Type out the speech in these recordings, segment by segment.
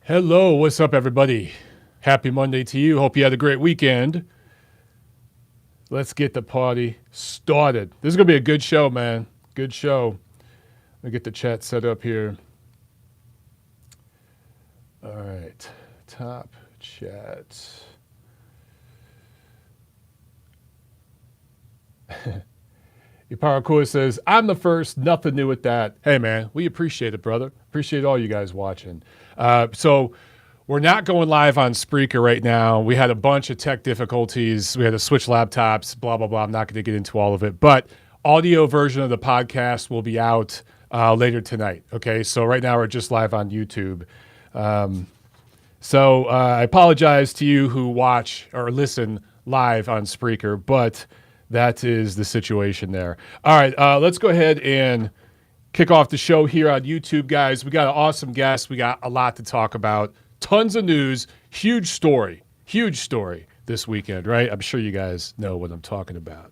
Hello, what's up, everybody? Happy Monday to you. Hope you had a great weekend. Let's get the party started. This is going to be a good show, man. Good show. Let me get the chat set up here. All right. Top chat. Iparakua says, I'm the first. Nothing new with that. Hey, man, we appreciate it, brother. Appreciate all you guys watching. So we're not going live on Spreaker right now. We had a bunch of tech difficulties. We had to switch laptops, blah, blah, blah. I'm not going to get into all of it. But audio version of the podcast will be out later tonight. Okay, so right now we're just live on YouTube. So I apologize to you who watch or listen live on Spreaker, but that is the situation there. All right, let's go ahead and kick off the show here on YouTube, guys. We got an awesome guest. We got a lot to talk about. Tons of news. Huge story this weekend, right? I'm sure you guys know what I'm talking about.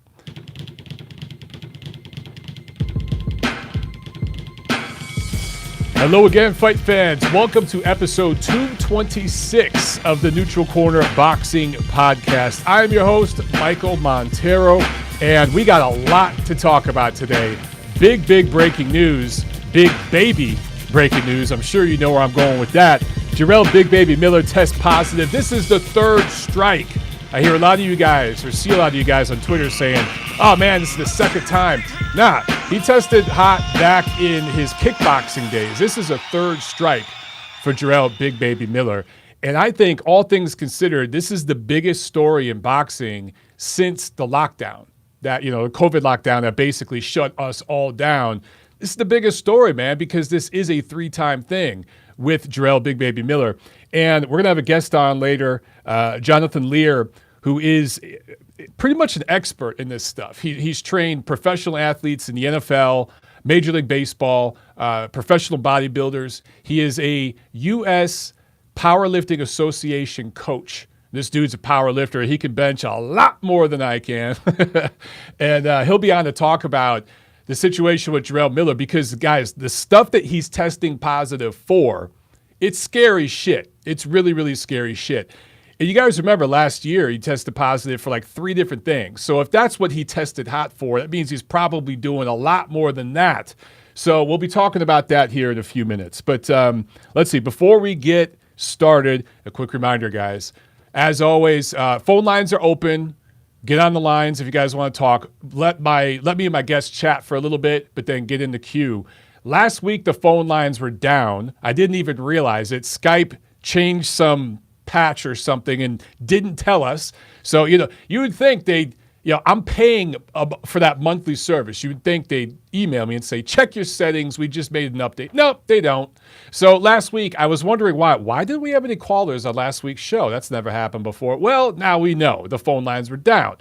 Hello again, fight fans. Welcome to episode 226 of the Neutral Corner Boxing Podcast. I am your host, Michael Montero, and we got a lot to talk about today. Big breaking news. Big baby breaking news. I'm sure you know where I'm going with that. Jarrell Big Baby Miller tests positive. This is the third strike. I hear a lot of you guys, or see a lot of you guys on Twitter saying, oh man, this is the second time. Nah, he tested hot back in his kickboxing days. This is a third strike for Jarrell Big Baby Miller. And I think, all things considered, this is the biggest story in boxing since the lockdown. That, the COVID lockdown that basically shut us all down. This is the biggest story, man, because this is a three-time thing with Jarrell Big Baby Miller. And we're going to have a guest on later, Jonathan Leir, who is pretty much an expert in this stuff. He's trained professional athletes in the NFL, Major League Baseball, professional bodybuilders. He is a U.S. Powerlifting Association coach. This dude's a power lifter. He can bench a lot more than I can. And he'll be on to talk about the situation with Jarrell Miller because, guys, the stuff that he's testing positive for, it's scary shit. It's really, really scary shit. And you guys remember last year he tested positive for like 3 different things. So if that's what he tested hot for, that means he's probably doing a lot more than that. So we'll be talking about that here in a few minutes. But let's see. Before we get started, a quick reminder, guys. As always, phone lines are open. Get on the lines if you guys want to talk. Let me and my guests chat for a little bit, but then get in the queue. Last week, the phone lines were down. I didn't even realize it. Skype changed some patch or something and didn't tell us. So, you would think they'd, I'm paying for that monthly service. You would think they'd email me and say, check your settings. We just made an update. Nope, they don't. So last week, I was wondering why. Why didn't we have any callers on last week's show? That's never happened before. Well, now we know. The phone lines were down.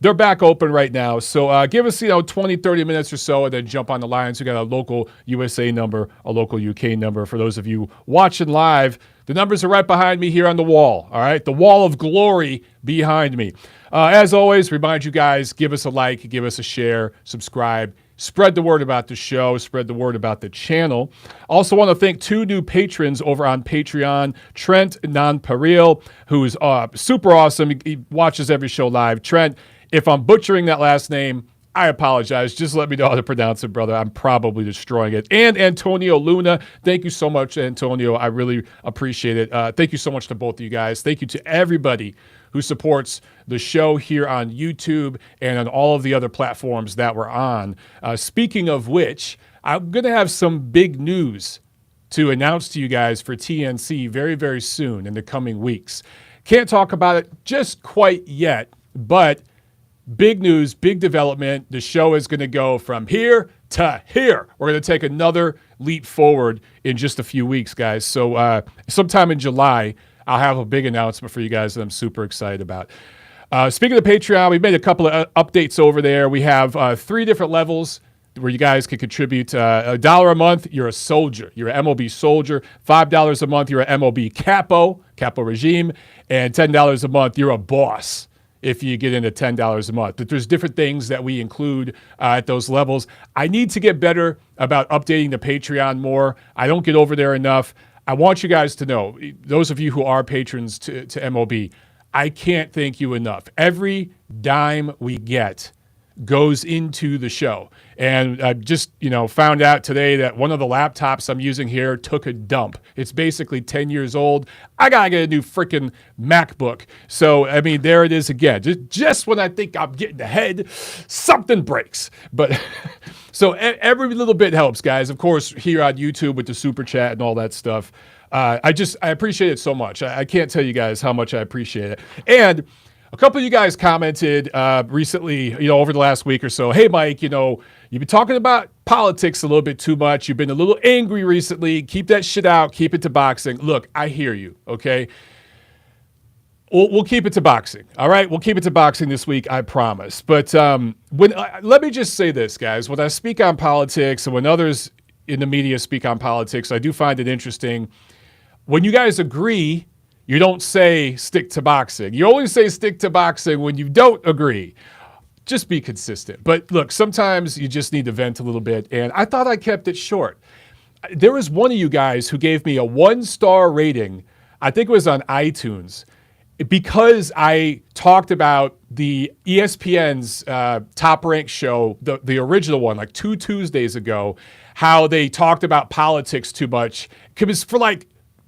They're back open right now. So give us, 20, 30 minutes or so and then jump on the lines. We got a local USA number, a local UK number. For those of you watching live, the numbers are right behind me here on the wall. All right, the wall of glory behind me. As always, remind you guys, give us a like, give us a share, subscribe, spread the word about the show, spread the word about the channel. Also want to thank 2 new patrons over on Patreon, Trent Nonpareil, who's super awesome. He watches every show live. Trent, if I'm butchering that last name, I apologize. Just let me know how to pronounce it, brother. I'm probably destroying it. And Antonio Luna, thank you so much, Antonio. I really appreciate it. Thank you so much to both of you guys. Thank you to everybody who supports the show here on YouTube and on all of the other platforms that we're on. Speaking of which, I'm going to have some big news to announce to you guys for TNC very, very soon in the coming weeks. Can't talk about it just quite yet, but big news, big development. The show is going to go from here to here. We're going to take another leap forward in just a few weeks, guys. So sometime in July, I'll have a big announcement for you guys that I'm super excited about. Speaking of Patreon, we made a couple of updates over there. We have 3 different levels where you guys can contribute. $1 a month, you're a soldier. You're an MLB soldier. $5 a month, you're an MLB capo regime. And $10 a month, you're a boss if you get into $10 a month. But there's different things that we include at those levels. I need to get better about updating the Patreon more. I don't get over there enough. I want you guys to know, those of you who are patrons to MOB, I can't thank you enough. Every dime we get goes into the show. And I just, found out today that one of the laptops I'm using here took a dump. It's basically 10 years old. I got to get a new freaking MacBook. So, I mean, there it is again. Just when I think I'm getting ahead, something breaks. But so every little bit helps, guys. Of course, here on YouTube with the super chat and all that stuff. I appreciate it so much. I can't tell you guys how much I appreciate it. And a couple of you guys commented recently, over the last week or so, hey, Mike, you've been talking about politics a little bit too much. You've been a little angry recently. Keep that shit out. Keep it to boxing. Look, I hear you, okay? We'll keep it to boxing, all right? We'll keep it to boxing this week, I promise. But let me just say this, guys. When I speak on politics and when others in the media speak on politics, I do find it interesting. When you guys agree, you don't say stick to boxing. You only say stick to boxing when you don't agree. Just be consistent. But look, sometimes you just need to vent a little bit, and I thought I kept it short. There was one of you guys who gave me a 1-star rating, I think it was on iTunes, because I talked about the ESPN's Top Rank show, the original one, like 2 Tuesdays ago, how they talked about politics too much. Because for like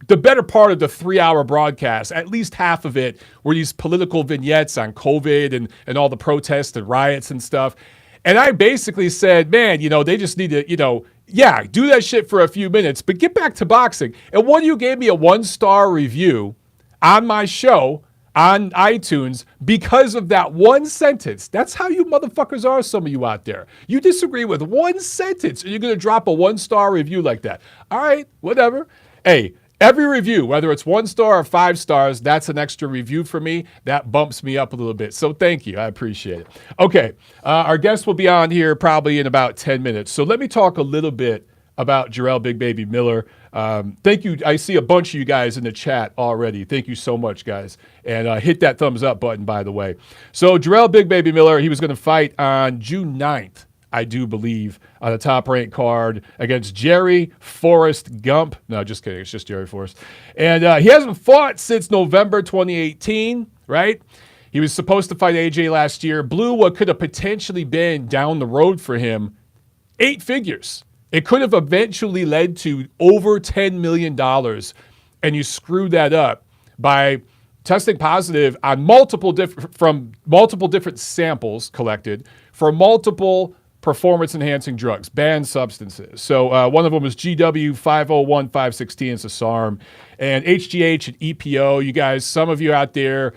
the better part of the 3-hour broadcast, at least half of it were these political vignettes on COVID and all the protests and riots and stuff. And I basically said, man, they just need to, do that shit for a few minutes, but get back to boxing. And one of you gave me a 1-star review on my show on iTunes because of that one sentence. That's how you motherfuckers are, some of you out there. You disagree with one sentence and you're going to drop a 1-star review like that. All right, whatever. Hey, every review, whether it's 1 star or 5 stars, that's an extra review for me. That bumps me up a little bit. So thank you. I appreciate it. Okay. Our guest will be on here probably in about 10 minutes. So let me talk a little bit about Jarrell Big Baby Miller. Thank you. I see a bunch of you guys in the chat already. Thank you so much, guys. And hit that thumbs up button, by the way. So Jarrell Big Baby Miller, he was going to fight on June 9th. I do believe, on a top-ranked card against Jerry Forrest Gump. No, just kidding. It's just Jerry Forrest. And he hasn't fought since November 2018, right? He was supposed to fight AJ last year. Blew what could have potentially been down the road for him 8 figures. It could have eventually led to over $10 million, and you screwed that up by testing positive on multiple different samples collected for multiple performance-enhancing drugs, banned substances. So one of them was GW 501, 516, it's a SARM, and HGH and EPO. You guys, some of you out there,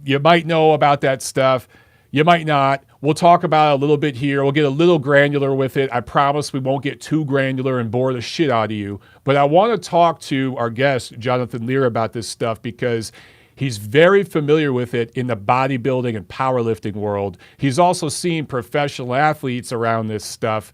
you might know about that stuff. You might not. We'll talk about it a little bit here. We'll get a little granular with it. I promise we won't get too granular and bore the shit out of you. But I want to talk to our guest, Jonathan Leir, about this stuff because he's very familiar with it in the bodybuilding and powerlifting world. He's also seen professional athletes around this stuff.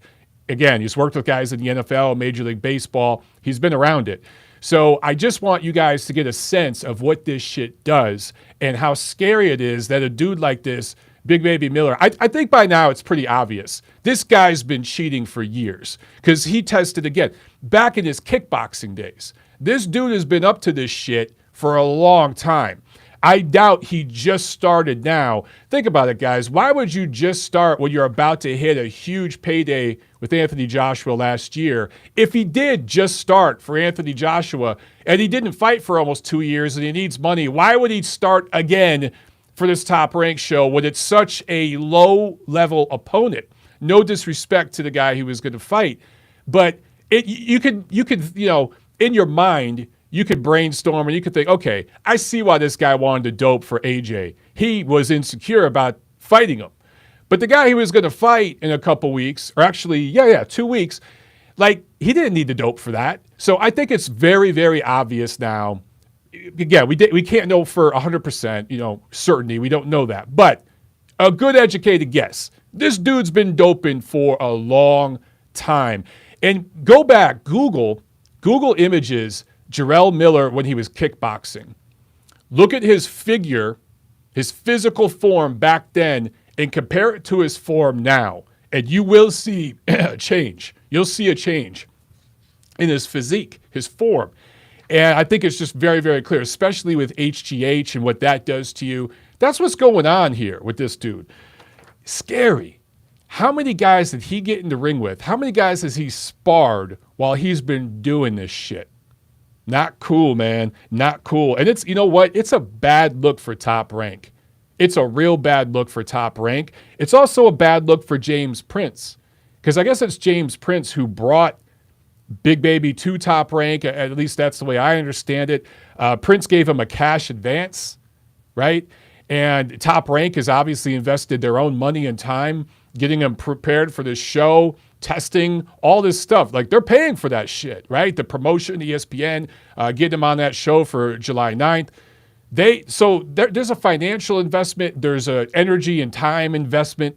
Again, he's worked with guys in the NFL, Major League Baseball. He's been around it. So I just want you guys to get a sense of what this shit does and how scary it is that a dude like this, Big Baby Miller, I think by now it's pretty obvious. This guy's been cheating for years because he tested again back in his kickboxing days. This dude has been up to this shit for a long time. I doubt he just started now. Think about it, guys. Why would you just start when you're about to hit a huge payday with Anthony Joshua last year? If he did just start for Anthony Joshua and he didn't fight for almost 2 years and he needs money, why would he start again for this Top Rank show when it's such a low-level opponent? No disrespect to the guy he was going to fight, but you could in your mind, you could brainstorm and you could think, okay, I see why this guy wanted to dope for AJ. He was insecure about fighting him. But the guy he was going to fight in a couple weeks, or actually, 2 weeks, like, he didn't need the dope for that. So I think it's very, very obvious now. Again, we can't know for 100%, certainty. We don't know that. But a good educated guess. This dude's been doping for a long time. And go back, Google images Jarrell Miller when he was kickboxing. Look at his figure, his physical form back then, and compare it to his form now, and you will see a change. You'll see a change in his physique, his form. And I think it's just very, very clear, especially with HGH and what that does to you. That's what's going on here with this dude. Scary. How many guys did he get in the ring with? How many guys has he sparred while he's been doing this shit? Not cool, man. Not cool. And it's, you know what? It's a bad look for Top Rank. It's a real bad look for Top Rank. It's also a bad look for James Prince, because I guess it's James Prince who brought Big Baby to Top Rank. At least that's the way I understand it. Prince gave him a cash advance, right? And Top Rank has obviously invested their own money and time getting him prepared for this show, testing, all this stuff. Like, they're paying for that shit, right? The promotion, ESPN, getting him on that show for July 9th. There's a financial investment. There's an energy and time investment.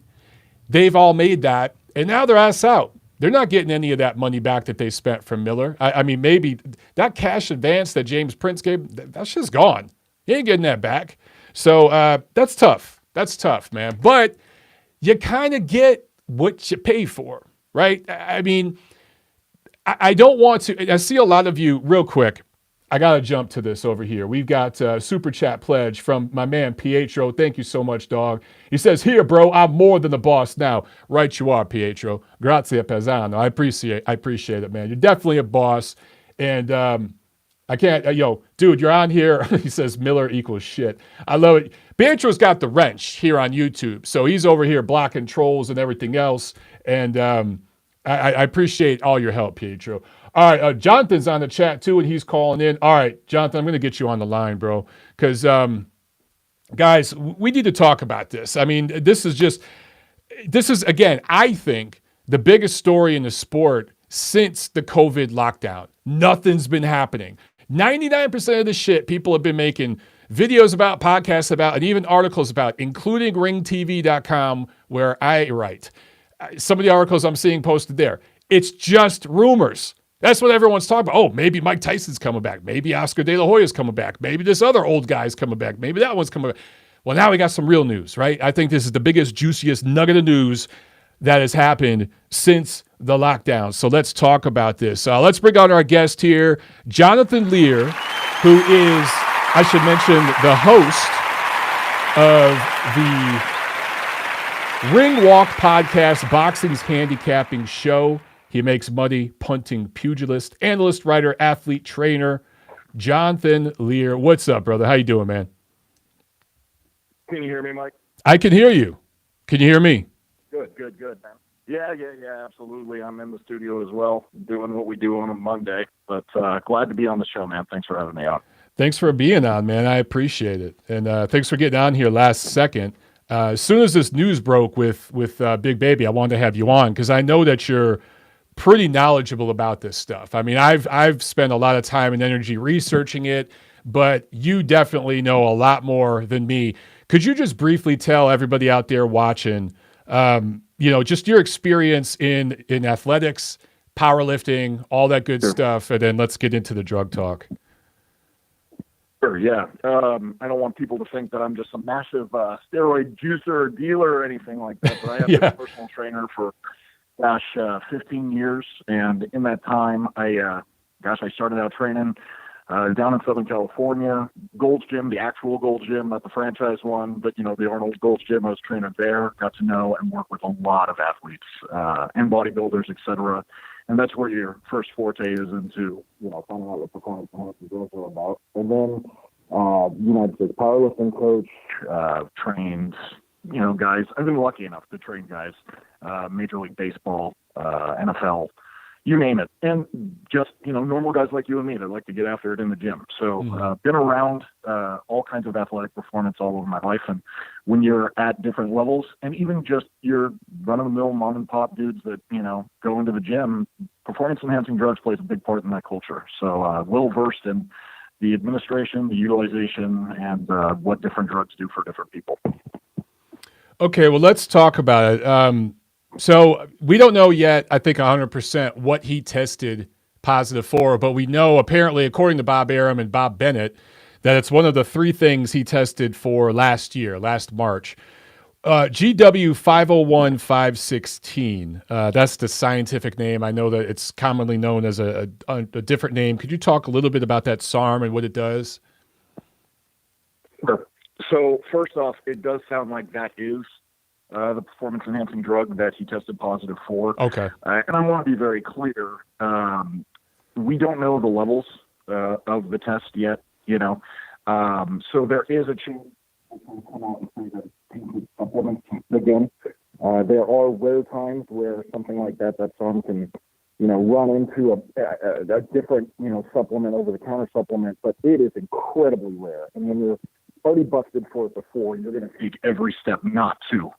They've all made that, and now they're ass out. They're not getting any of that money back that they spent from Miller. I mean, maybe that cash advance that James Prince gave, that's just gone. He ain't getting that back. So that's tough. That's tough, man. But you kind of get what you pay for, right? I mean, I don't want to. I see a lot of you, real quick. I got to jump to this over here. We've got a Super Chat pledge from my man, Pietro. Thank you so much, dog. He says, here, bro, I'm more than the boss now. Right you are, Pietro. Grazie, Pesano. I appreciate it, man. You're definitely a boss. And I can't, dude, you're on here. He says Miller equals shit. I love it. Pietro's got the wrench here on YouTube. So he's over here blocking trolls and everything else. And I appreciate all your help, Pietro. All right, Jonathan's on the chat too, and he's calling in. All right, Jonathan, I'm going to get you on the line, bro, because, guys, we need to talk about this. I mean, this is, again, I think the biggest story in the sport since the COVID lockdown. Nothing's been happening. 99% of the shit people have been making videos about, podcasts about, and even articles about, including ringtv.com, where I write. Some of the articles I'm seeing posted there, it's just rumors. That's what everyone's talking about. Oh, maybe Mike Tyson's coming back. Maybe Oscar De La Hoya's coming back. Maybe this other old guy's coming back. Maybe that one's coming back. Well, now we got some real news, right? I think this is the biggest, juiciest nugget of news that has happened since the lockdown. So let's talk about this. Let's bring on our guest here, Jonathan Leir, who is, I should mention, the host of the Ring Walk podcast, Boxing's Handicapping Show. He makes money punting pugilist, analyst, writer, athlete, trainer, Jonathan Leir. What's up, brother? How you doing, man? Can you hear me, Mike? I can hear you. Can you hear me? Good, man. Yeah, absolutely. I'm in the studio as well, doing what we do on a Monday. But glad to be on the show, man. Thanks for having me on. Thanks for being on, man. I appreciate it. And thanks for getting on here last second. As soon as this news broke with Big Baby, I wanted to have you on because I know that you're pretty knowledgeable about this stuff. I mean, I've spent a lot of time and energy researching it, but you definitely know a lot more than me. Could you just briefly tell everybody out there watching, just your experience in athletics, powerlifting, all that good stuff, and then let's get into the drug talk. Sure, yeah. I don't want people to think that I'm just a massive steroid juicer or dealer or anything like that, but I have been a personal trainer for 15 years, and in that time, I started out training down in Southern California, Gold's Gym, the actual Gold's Gym, not the franchise one, but the Arnold Gold's Gym. I was training there, got to know and work with a lot of athletes and bodybuilders, etc. And that's where your first forte is into finding out what performance enhancing drugs are about. And then United States powerlifting coach, trained guys. I've been lucky enough to train guys, Major League Baseball, NFL, you name it. And just, normal guys like you and me that like to get after it in the gym. So been around all kinds of athletic performance all over my life. And when you're at different levels, and even just your run-of-the-mill mom-and-pop dudes that, go into the gym, performance-enhancing drugs plays a big part in that culture. So well-versed in the administration, the utilization, and what different drugs do for different people. Okay, well, let's talk about it. So we don't know yet, I think 100% what he tested positive for, but we know apparently, according to Bob Arum and Bob Bennett, that it's one of the three things he tested for last March. GW 501-516. That's the scientific name. I know that it's commonly known as a different name. Could you talk a little bit about that SARM and what it does? Sure. So first off, it does sound like that is the performance-enhancing drug that he tested positive for. Okay. And I want to be very clear. We don't know the levels of the test yet, so there is a chance come out and say that supplement again. There are rare times where something like that SARM can, run into a different, supplement, over-the-counter supplement, but it is incredibly rare. And when you're already busted for it before, you're going to take every step not to,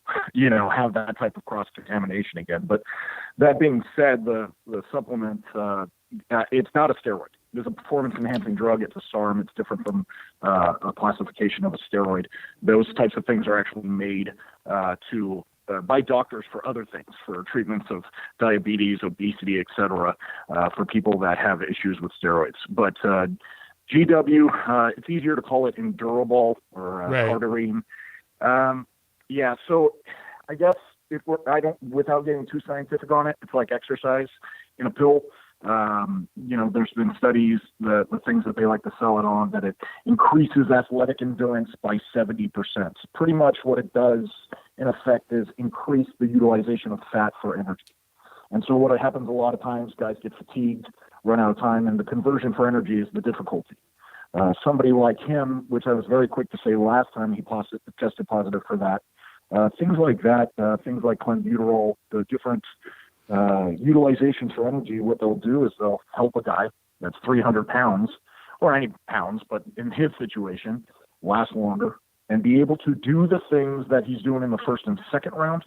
have that type of cross-contamination again. But that being said, the supplement, it's not a steroid. It's a performance-enhancing drug. It's a SARM. It's different from a classification of a steroid. Those types of things are actually made by doctors for other things, for treatments of diabetes, obesity, etc., for people that have issues with steroids. But GW, it's easier to call it Endurable or Cardarine. So I guess without getting too scientific on it, it's like exercise in a pill. There's been studies, the things that they like to sell it on, that it increases athletic endurance by 70%. Pretty much what it does, in effect, is increase the utilization of fat for energy. And so what happens a lot of times, guys get fatigued, run out of time, and the conversion for energy is the difficulty. Somebody like him, which I was very quick to say last time he tested positive for that, things like that, things like clenbuterol, the different utilizations for energy, what they'll do is they'll help a guy that's 300 pounds, or any pounds, but in his situation, last longer, and be able to do the things that he's doing in the first and second round,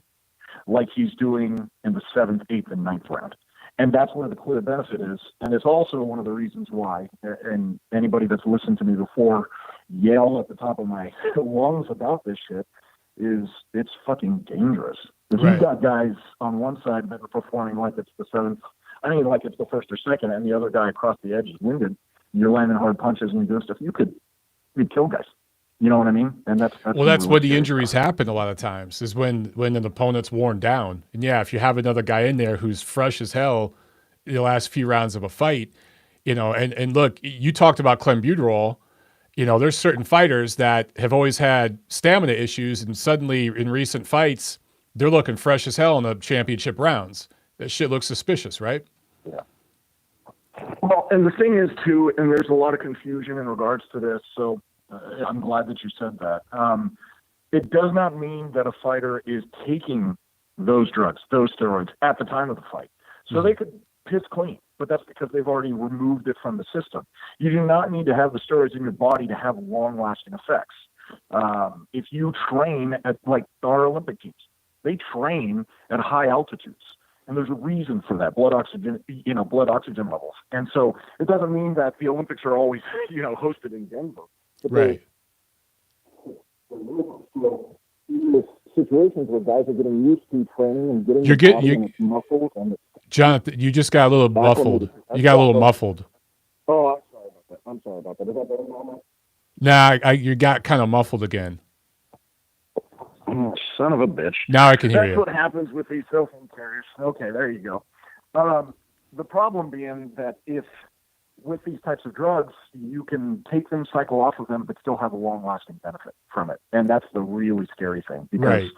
like he's doing in the 7th, 8th, and 9th round. And that's where the clear benefit is. And it's also one of the reasons why, and anybody that's listened to me before yell at the top of my lungs about this shit, is it's fucking dangerous. If you've got guys on one side that are performing like it's the 7th, like it's the 1st or 2nd, and the other guy across the edge is winded, you're landing hard punches and you're doing stuff, you'd kill guys. You know what I mean? And that's really when the injuries happen a lot of times, is when an opponent's worn down. And if you have another guy in there who's fresh as hell in the last few rounds of a fight, and look, you talked about clenbuterol. There's certain fighters that have always had stamina issues, and suddenly in recent fights, they're looking fresh as hell in the championship rounds. That shit looks suspicious, right? Yeah. Well, and the thing is, too, and there's a lot of confusion in regards to this, so I'm glad that you said that. It does not mean that a fighter is taking those drugs, those steroids, at the time of the fight. So they could piss clean, but that's because they've already removed it from the system. You do not need to have the steroids in your body to have long-lasting effects. If you train at, like our Olympic teams, they train at high altitudes. And there's a reason for that, blood oxygen levels. And so it doesn't mean that the Olympics are always, hosted in Denver. Right. Situations where guys are getting used to training and getting muscles. And Jonathan, you just got a little muffled. You got a little muffled. Oh, I'm sorry about that. Is that better now? Nah, you got kind of muffled again. Oh, son of a bitch. Now I can hear you. That's what happens with these cell phone carriers. Okay, there you go. The problem being that if with these types of drugs, you can take them, cycle off of them, but still have a long-lasting benefit from it. And that's the really scary thing, because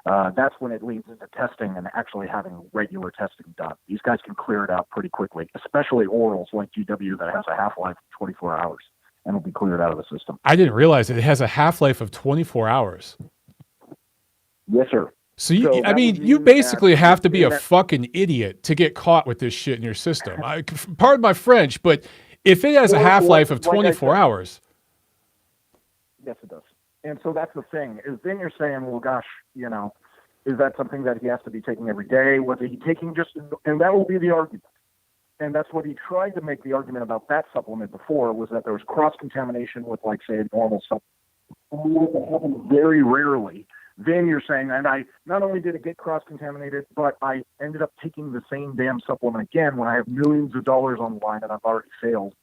that's when it leads into testing and actually having regular testing done. These guys can clear it out pretty quickly, especially orals like GW that has a half-life of 24 hours and will be cleared out of the system. I didn't realize it has a half-life of 24 hours. Yes, sir. So you basically have to be a fucking idiot to get caught with this shit in your system. Pardon my French, but if it has a half-life of 24 hours. Yes, it does. And so that's the thing, is then you're saying, well, gosh, is that something that he has to be taking every day? Was he taking and that will be the argument. And that's what he tried to make the argument about that supplement before, was that there was cross-contamination with, like, say, a normal supplement. That happens very rarely. Then you're saying, and I not only did it get cross-contaminated, but I ended up taking the same damn supplement again when I have millions of dollars on the line and I've already failed,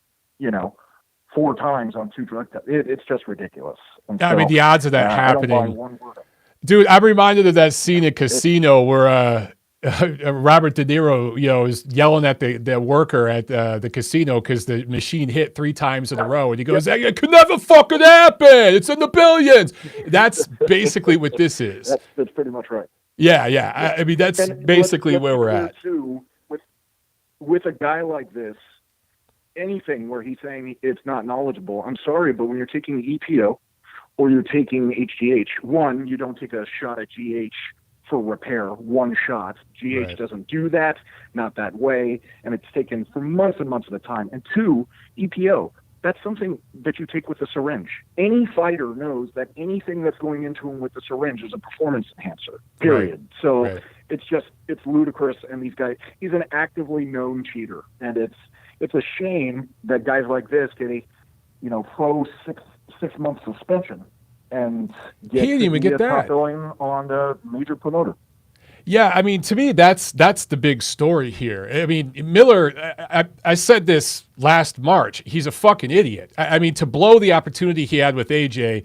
4 times on 2 drug tests. It's just ridiculous. And the odds of that happening. I don't buy one word of it. Dude, I'm reminded of that scene at Casino where Robert De Niro, is yelling at the worker at the casino because the machine hit 3 times in a row, and he goes, "It could never fucking happen. It's in the billions." That's basically what this is. That's pretty much right. Yeah. I mean, that's basically where we're at. Too, with a guy like this, anything where he's saying it's not knowledgeable, I'm sorry, but when you're taking EPO or you're taking HGH, one, you don't take a shot at GH for repair, one shot. GH doesn't do that, not that way, and it's taken for months and months at a time. And two, EPO, that's something that you take with a syringe. Any fighter knows that anything that's going into him with the syringe is a performance enhancer, period. So it's ludicrous, and these guys, he's an actively known cheater, and it's a shame that guys like this get a, faux six-month suspension and he didn't even get that on the major promoter. Yeah, I mean, to me, that's the big story here. I mean, Miller, I said this last March, he's a fucking idiot. I mean, to blow the opportunity he had with AJ,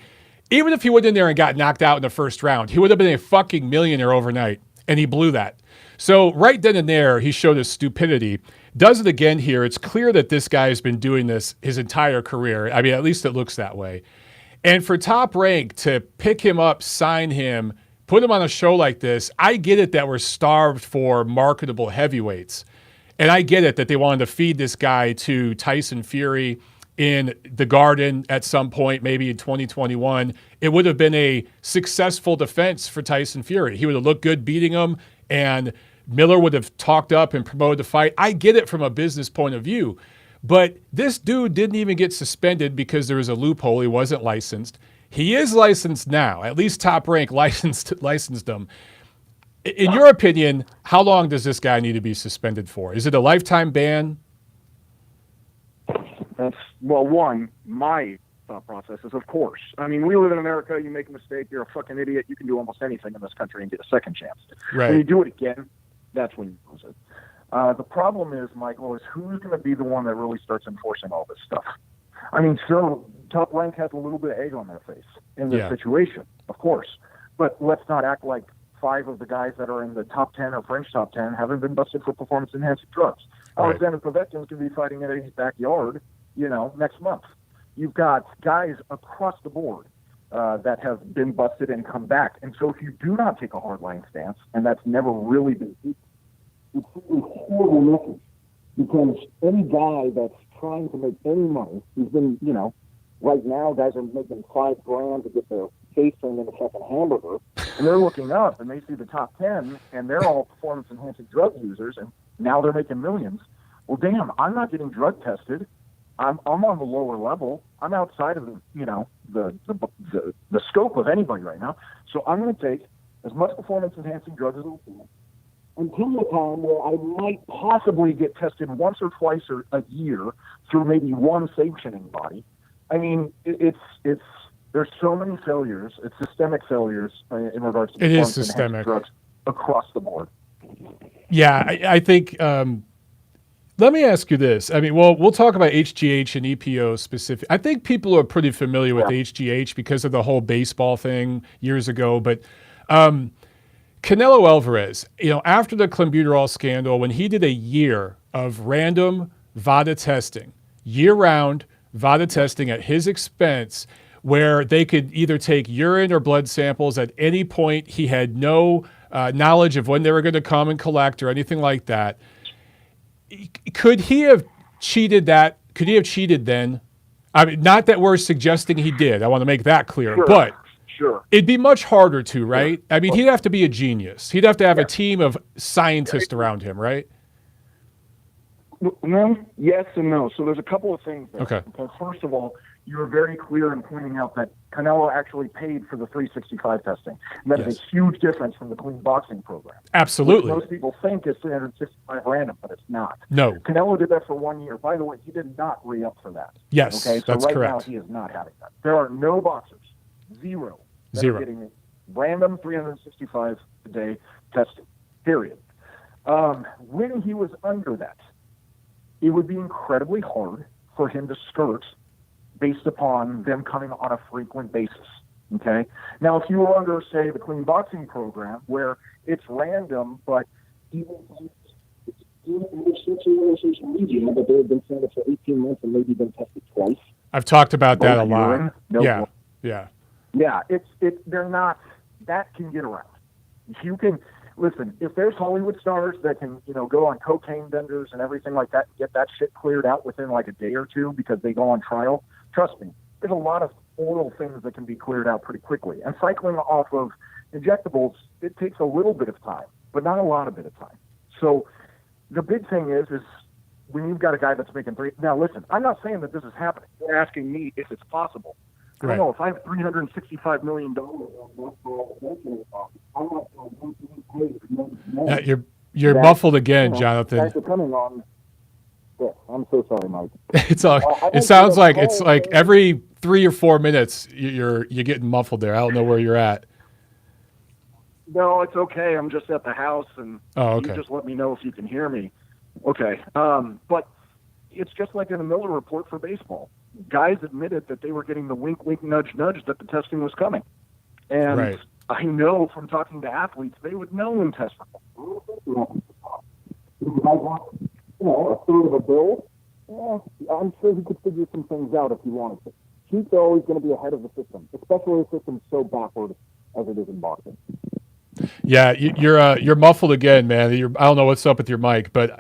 even if he went in there and got knocked out in the first round, he would have been a fucking millionaire overnight, and he blew that. So right then and there, he showed his stupidity. Does it again here. It's clear that this guy has been doing this his entire career. I mean, at least it looks that way. And for Top Rank to pick him up, sign him, put him on a show like this, I get it that we're starved for marketable heavyweights. And I get it that they wanted to feed this guy to Tyson Fury in the Garden at some point, maybe in 2021. It would have been a successful defense for Tyson Fury. He would have looked good beating him, and Miller would have talked up and promoted the fight. I get it from a business point of view. But this dude didn't even get suspended because there was a loophole. He wasn't licensed. He is licensed now. At least Top Rank licensed him. In your opinion, how long does this guy need to be suspended for? Is it a lifetime ban? One, my thought process is, of course. I mean, we live in America. You make a mistake, you're a fucking idiot. You can do almost anything in this country and get a second chance. Right. When you do it again, that's when you lose it. The problem is, Michael, is who's going to be the one that really starts enforcing all this stuff? I mean, sure, Top Rank has a little bit of egg on their face in this situation, of course. But let's not act like 5 of the guys that are in the top 10 or French top 10 haven't been busted for performance-enhancing drugs. Right. Alexander Povetkin is going to be fighting in his backyard, next month. You've got guys across the board that have been busted and come back. And so if you do not take a hard-line stance, and that's never really been it's a horrible message, because any guy that's trying to make any money, he's been, right now guys are making $5,000 to get their face turned into a fucking hamburger, and they're looking up and they see the top 10 and they're all performance enhancing drug users, and now they're making millions. Well, damn, I'm not getting drug tested. I'm on the lower level. I'm outside of the scope of anybody right now. So I'm going to take as much performance enhancing drugs as I can, until the time where I might possibly get tested once or twice a year through maybe one sanctioning body. I mean, there's so many failures. It's systemic failures in regards to performance-enhancing drugs across the board. Yeah, I think. Let me ask you this. I mean, we'll talk about HGH and EPO specific. I think people are pretty familiar with HGH because of the whole baseball thing years ago, but. Canelo Alvarez, after the clenbuterol scandal, when he did a year of random VADA testing, year-round VADA testing at his expense, where they could either take urine or blood samples at any point, he had no knowledge of when they were going to come and collect or anything like that. Could he have cheated that? Could he have cheated then? I mean, not that we're suggesting he did. I want to make that clear, but. Sure. It'd be much harder to, right? I mean, he'd have to be a genius. He'd have to have a team of scientists around him, right? No, yes and no. So there's a couple of things there. Okay. Because first of all, you were very clear in pointing out that Canelo actually paid for the 365 testing. And that is a huge difference from the clean boxing program. Absolutely. Which most people think is 365 random, but it's not. No. Canelo did that for 1 year. By the way, he did not re-up for that. Yes, okay? So that's right correct. now he is not having that. There are no boxers, zero. Are getting random 365 a day testing, period. When he was under that, it would be incredibly hard for him to skirt based upon them coming on a frequent basis. Okay. Now, if you were under, say, the clean boxing program, where it's random, but even social media, but they've been saying it for 18 months and maybe been tested twice. I've talked about that a lot. Yeah. They're not. That can get around. You can listen. If there's Hollywood stars that can, go on cocaine benders and everything like that, get that shit cleared out within like a day or two because they go on trial. Trust me, there's a lot of oral things that can be cleared out pretty quickly. And cycling off of injectables, it takes a little bit of time, but not a lot of bit of time. So the big thing is when you've got a guy that's making three. Now, listen, I'm not saying that this is happening. You're asking me if it's possible. Right. I don't know if I have $365 million. You're muffled again, Jonathan. Guys are coming on. Yeah, I'm so sorry, Mike. It sounds like it's like every 3 or 4 minutes you're getting muffled there. I don't know where you're at. No, it's okay. I'm just at the house, and you just let me know if you can hear me. Okay. But it's just like in the Miller report for baseball. Guys admitted that they were getting the wink, wink, nudge, nudge that the testing was coming. And right. I know from talking to athletes, they would know when testing. A third of a bill, I'm sure he could figure some things out if he wanted to. Chiefs are always going to be ahead of the system, especially a system so backward as it is in boxing. Yeah, you're muffled again, man. I don't know what's up with your mic, but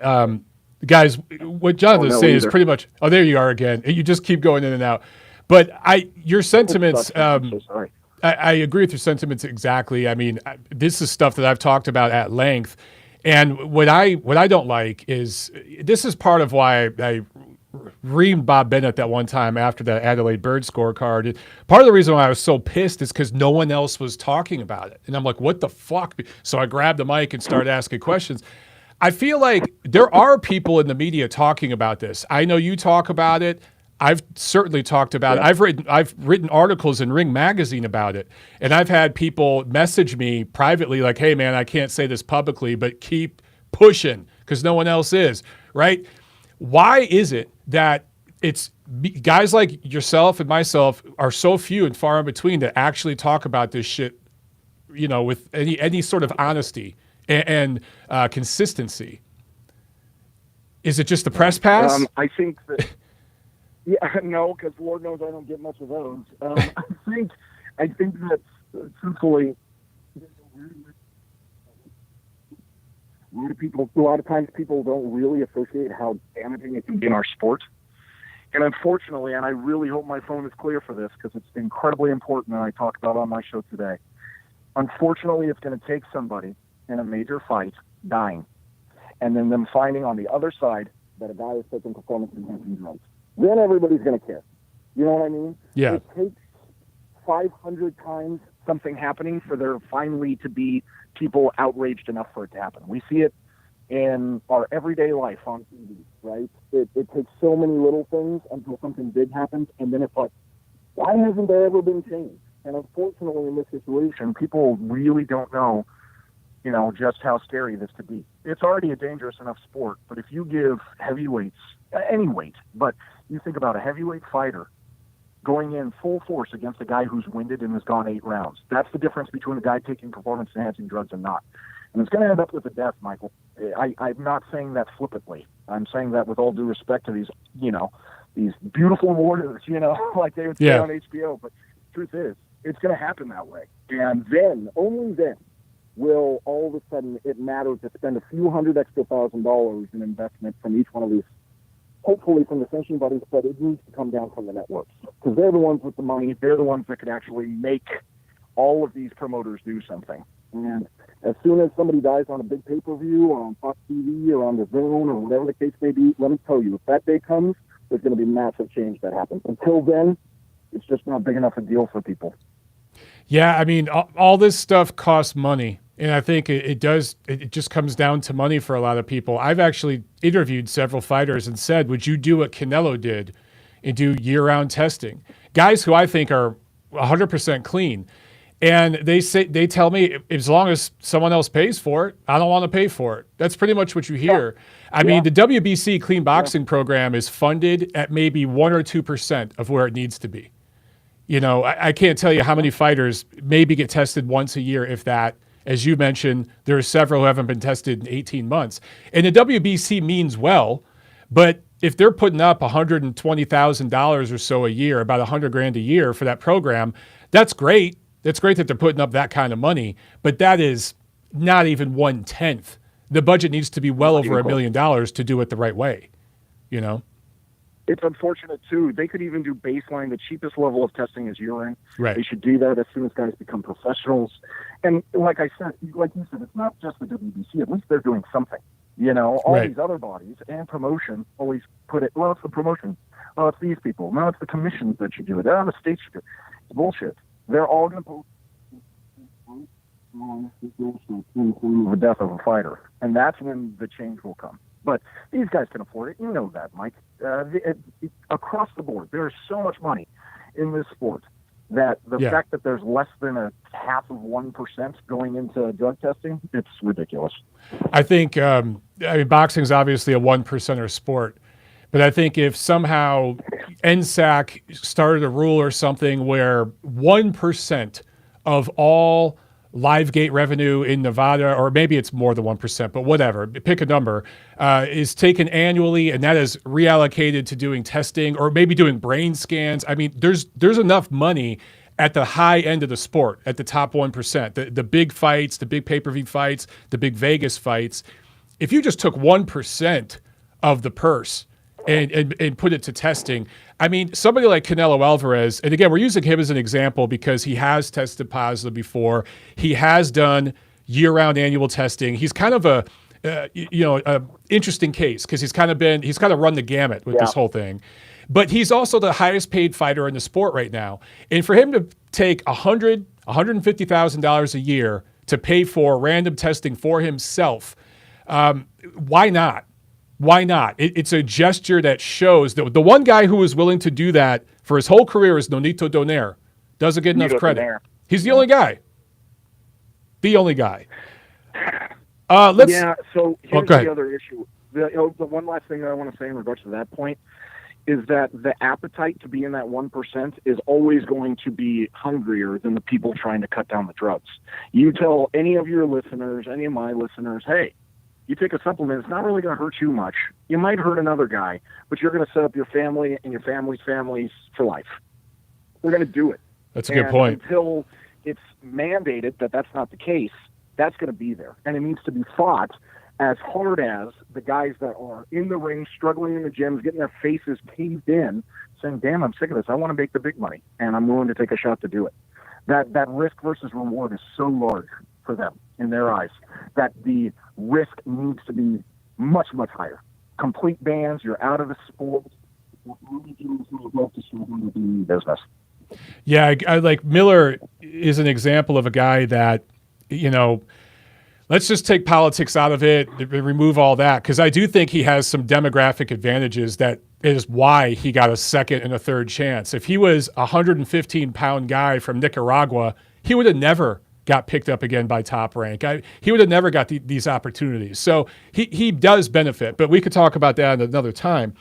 guys, what Jonathan's saying is pretty much. Oh, there you are again. You just keep going in and out. But your sentiments. I'm so sorry. I agree with your sentiments exactly. I mean, this is stuff that I've talked about at length. And what I don't like is this is part of why I reamed Bob Bennett that one time after the Adelaide Bird scorecard. Part of the reason why I was so pissed is because no one else was talking about it. And I'm like, what the fuck? So I grabbed the mic and started asking questions. I feel like there are people in the media talking about this. I know you talk about it. I've certainly talked about it. I've written articles in Ring Magazine about it. And I've had people message me privately like, hey, man, I can't say this publicly, but keep pushing because no one else is, right? Why is it that it's guys like yourself and myself are so few and far in between that actually talk about this shit, with any sort of honesty and consistency? Is it just the press pass? I think that... Yeah, no, because Lord knows I don't get much of those. I think that, truthfully, a lot of times people don't really associate how damaging it can be in our sport. And unfortunately, and I really hope my phone is clear for this because it's incredibly important, and I talk about it on my show today. Unfortunately, it's going to take somebody in a major fight dying, and then them finding on the other side that a guy is taking performance-enhancing drugs. Then everybody's going to care. You know what I mean? Yeah. It takes 500 times something happening for there finally to be people outraged enough for it to happen. We see it in our everyday life on TV, right? It takes so many little things until something big happens, and then it's like, why hasn't there ever been change? And unfortunately, in this situation, people really don't know, just how scary this could be. It's already a dangerous enough sport, but if you give heavyweights, any weight, but you think about a heavyweight fighter going in full force against a guy who's winded and has gone 8 rounds. That's the difference between a guy taking performance-enhancing drugs and not. And it's going to end up with a death, Michael. I'm not saying that flippantly. I'm saying that with all due respect to these, these beautiful warriors, like they would say on HBO. But the truth is, it's going to happen that way. And then, only then, will all of a sudden it matter to spend a few hundred extra $1,000 in investment from each one of these, hopefully from the sanctioning bodies, but it needs to come down from the networks. Because they're the ones with the money. They're the ones that could actually make all of these promoters do something. And as soon as somebody dies on a big pay-per-view or on Fox TV or on the Zone or whatever the case may be, let me tell you, if that day comes, there's going to be massive change that happens. Until then, it's just not big enough a deal for people. Yeah, I mean, all this stuff costs money. And I think it just comes down to money for a lot of people. I've actually interviewed several fighters and said, would you do what Canelo did and do year-round testing? Guys who I think are 100% clean. And they tell me, as long as someone else pays for it, I don't want to pay for it. That's pretty much what you hear. I mean, the WBC clean boxing program is funded at maybe 1 or 2% of where it needs to be. You know, I can't tell you how many fighters maybe get tested once a year, if that. As you mentioned, there are several who haven't been tested in 18 months. And the WBC means well, but if they're putting up $120,000 or so a year, about $100,000 a year for that program, that's great. That's great that they're putting up that kind of money, but that is not even 1/10. The budget needs to be well over $1 million to do it the right way, you know? It's unfortunate, too. They could even do baseline. The cheapest level of testing is urine. Right. They should do that as soon as guys become professionals. And like I said, like you said, it's not just the WBC. At least they're doing something. You know, all Right. these other bodies and promotion always put it, well, it's the promotion. Oh, it's these people. No, it's the commissions that should do it. Oh, the states should do it. It's bullshit. They're all going to post the death of a fighter. And that's when the change will come. But these guys can afford it. You know that, Mike. Across the board, there is so much money in this sport that the fact that there's less than a half of 1% going into drug testing, it's ridiculous. I think, I mean, boxing is obviously a 1%er sport, but I think if somehow NSAC started a rule or something where 1% of all live gate revenue in Nevada, or maybe it's more than 1%, but whatever, pick a number, is taken annually, and that is reallocated to doing testing or maybe doing brain scans. I mean, there's enough money at the high end of the sport, at the top 1%, the big fights, the big pay-per-view fights, the big Vegas fights. If you just took 1% of the purse and put it to testing, I mean, somebody like Canelo Alvarez, and again, we're using him as an example because he has tested positive before. He has done year-round annual testing. He's kind of a interesting case because he's kind of run the gamut with this whole thing. But he's also the highest paid fighter in the sport right now. And for him to take $150,000 a year to pay for random testing for himself, why not? Why not? It's a gesture that shows that the one guy who is willing to do that for his whole career is Nonito Donaire. Doesn't get enough credit. Donaire. He's the only guy. The only guy. So here's the other issue. The one last thing that I want to say in regards to that point is that the appetite to be in that 1% is always going to be hungrier than the people trying to cut down the drugs. You tell any of your listeners, any of my listeners, hey, you take a supplement, it's not really going to hurt you much. You might hurt another guy, but you're going to set up your family and your family's families for life. We're going to do it. That's a good point. Until it's mandated that that's not the case, that's going to be there. And it needs to be fought as hard as the guys that are in the ring, struggling in the gyms, getting their faces caved in, saying, damn, I'm sick of this. I want to make the big money, and I'm willing to take a shot to do it. That risk versus reward is so large for them in their eyes that the risk needs to be much, much higher. Complete bans, you're out of the sport. Business. Yeah, I like Miller is an example of a guy that, you know, let's just take politics out of it, remove all that, because I do think he has some demographic advantages that is why he got a second and a third chance. If he was a 115-pound guy from Nicaragua, he would have never got picked up again by Top Rank. He would have never got these opportunities. So he does benefit, but we could talk about that at another time.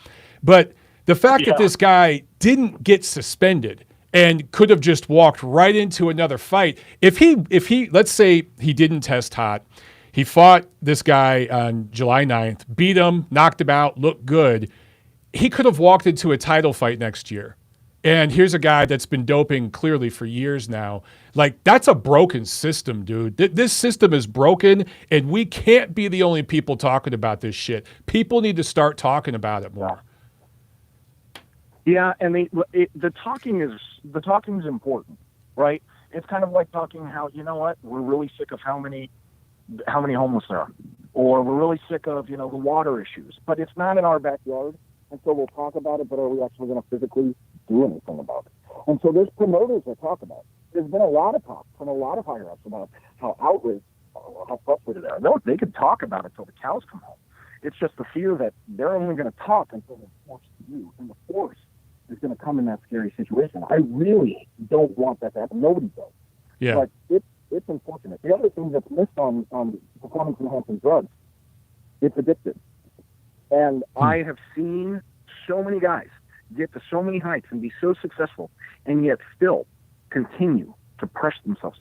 But the fact that this guy didn't get suspended and could have just walked right into another fight. If he let's say he didn't test hot, he fought this guy on July 9th, beat him, knocked him out, looked good, he could have walked into a title fight next year. And here's a guy that's been doping clearly for years now. Like, that's a broken system, dude. This system is broken, and we can't be the only people talking about this shit. People need to start talking about it more. Yeah, and the talking is important, right? It's kind of like talking how, you know what, we're really sick of how many homeless there are, or we're really sick of, the water issues. But it's not in our backyard, and so we'll talk about it, but are we actually going to physically do anything about it? And so there's promoters that talk about it. There's been a lot of talk from a lot of higher-ups about how outraged, how frustrated they are. They could talk about it till the cows come home. It's just the fear that they're only going to talk until they're forced to do, and the force is going to come in that scary situation. I really don't want that to happen. Nobody does. Yeah. But it's unfortunate. The other thing that's missed on performance-enhancing drugs, it's addictive. And I have seen so many guys get to so many heights and be so successful, and yet still continue to push themselves.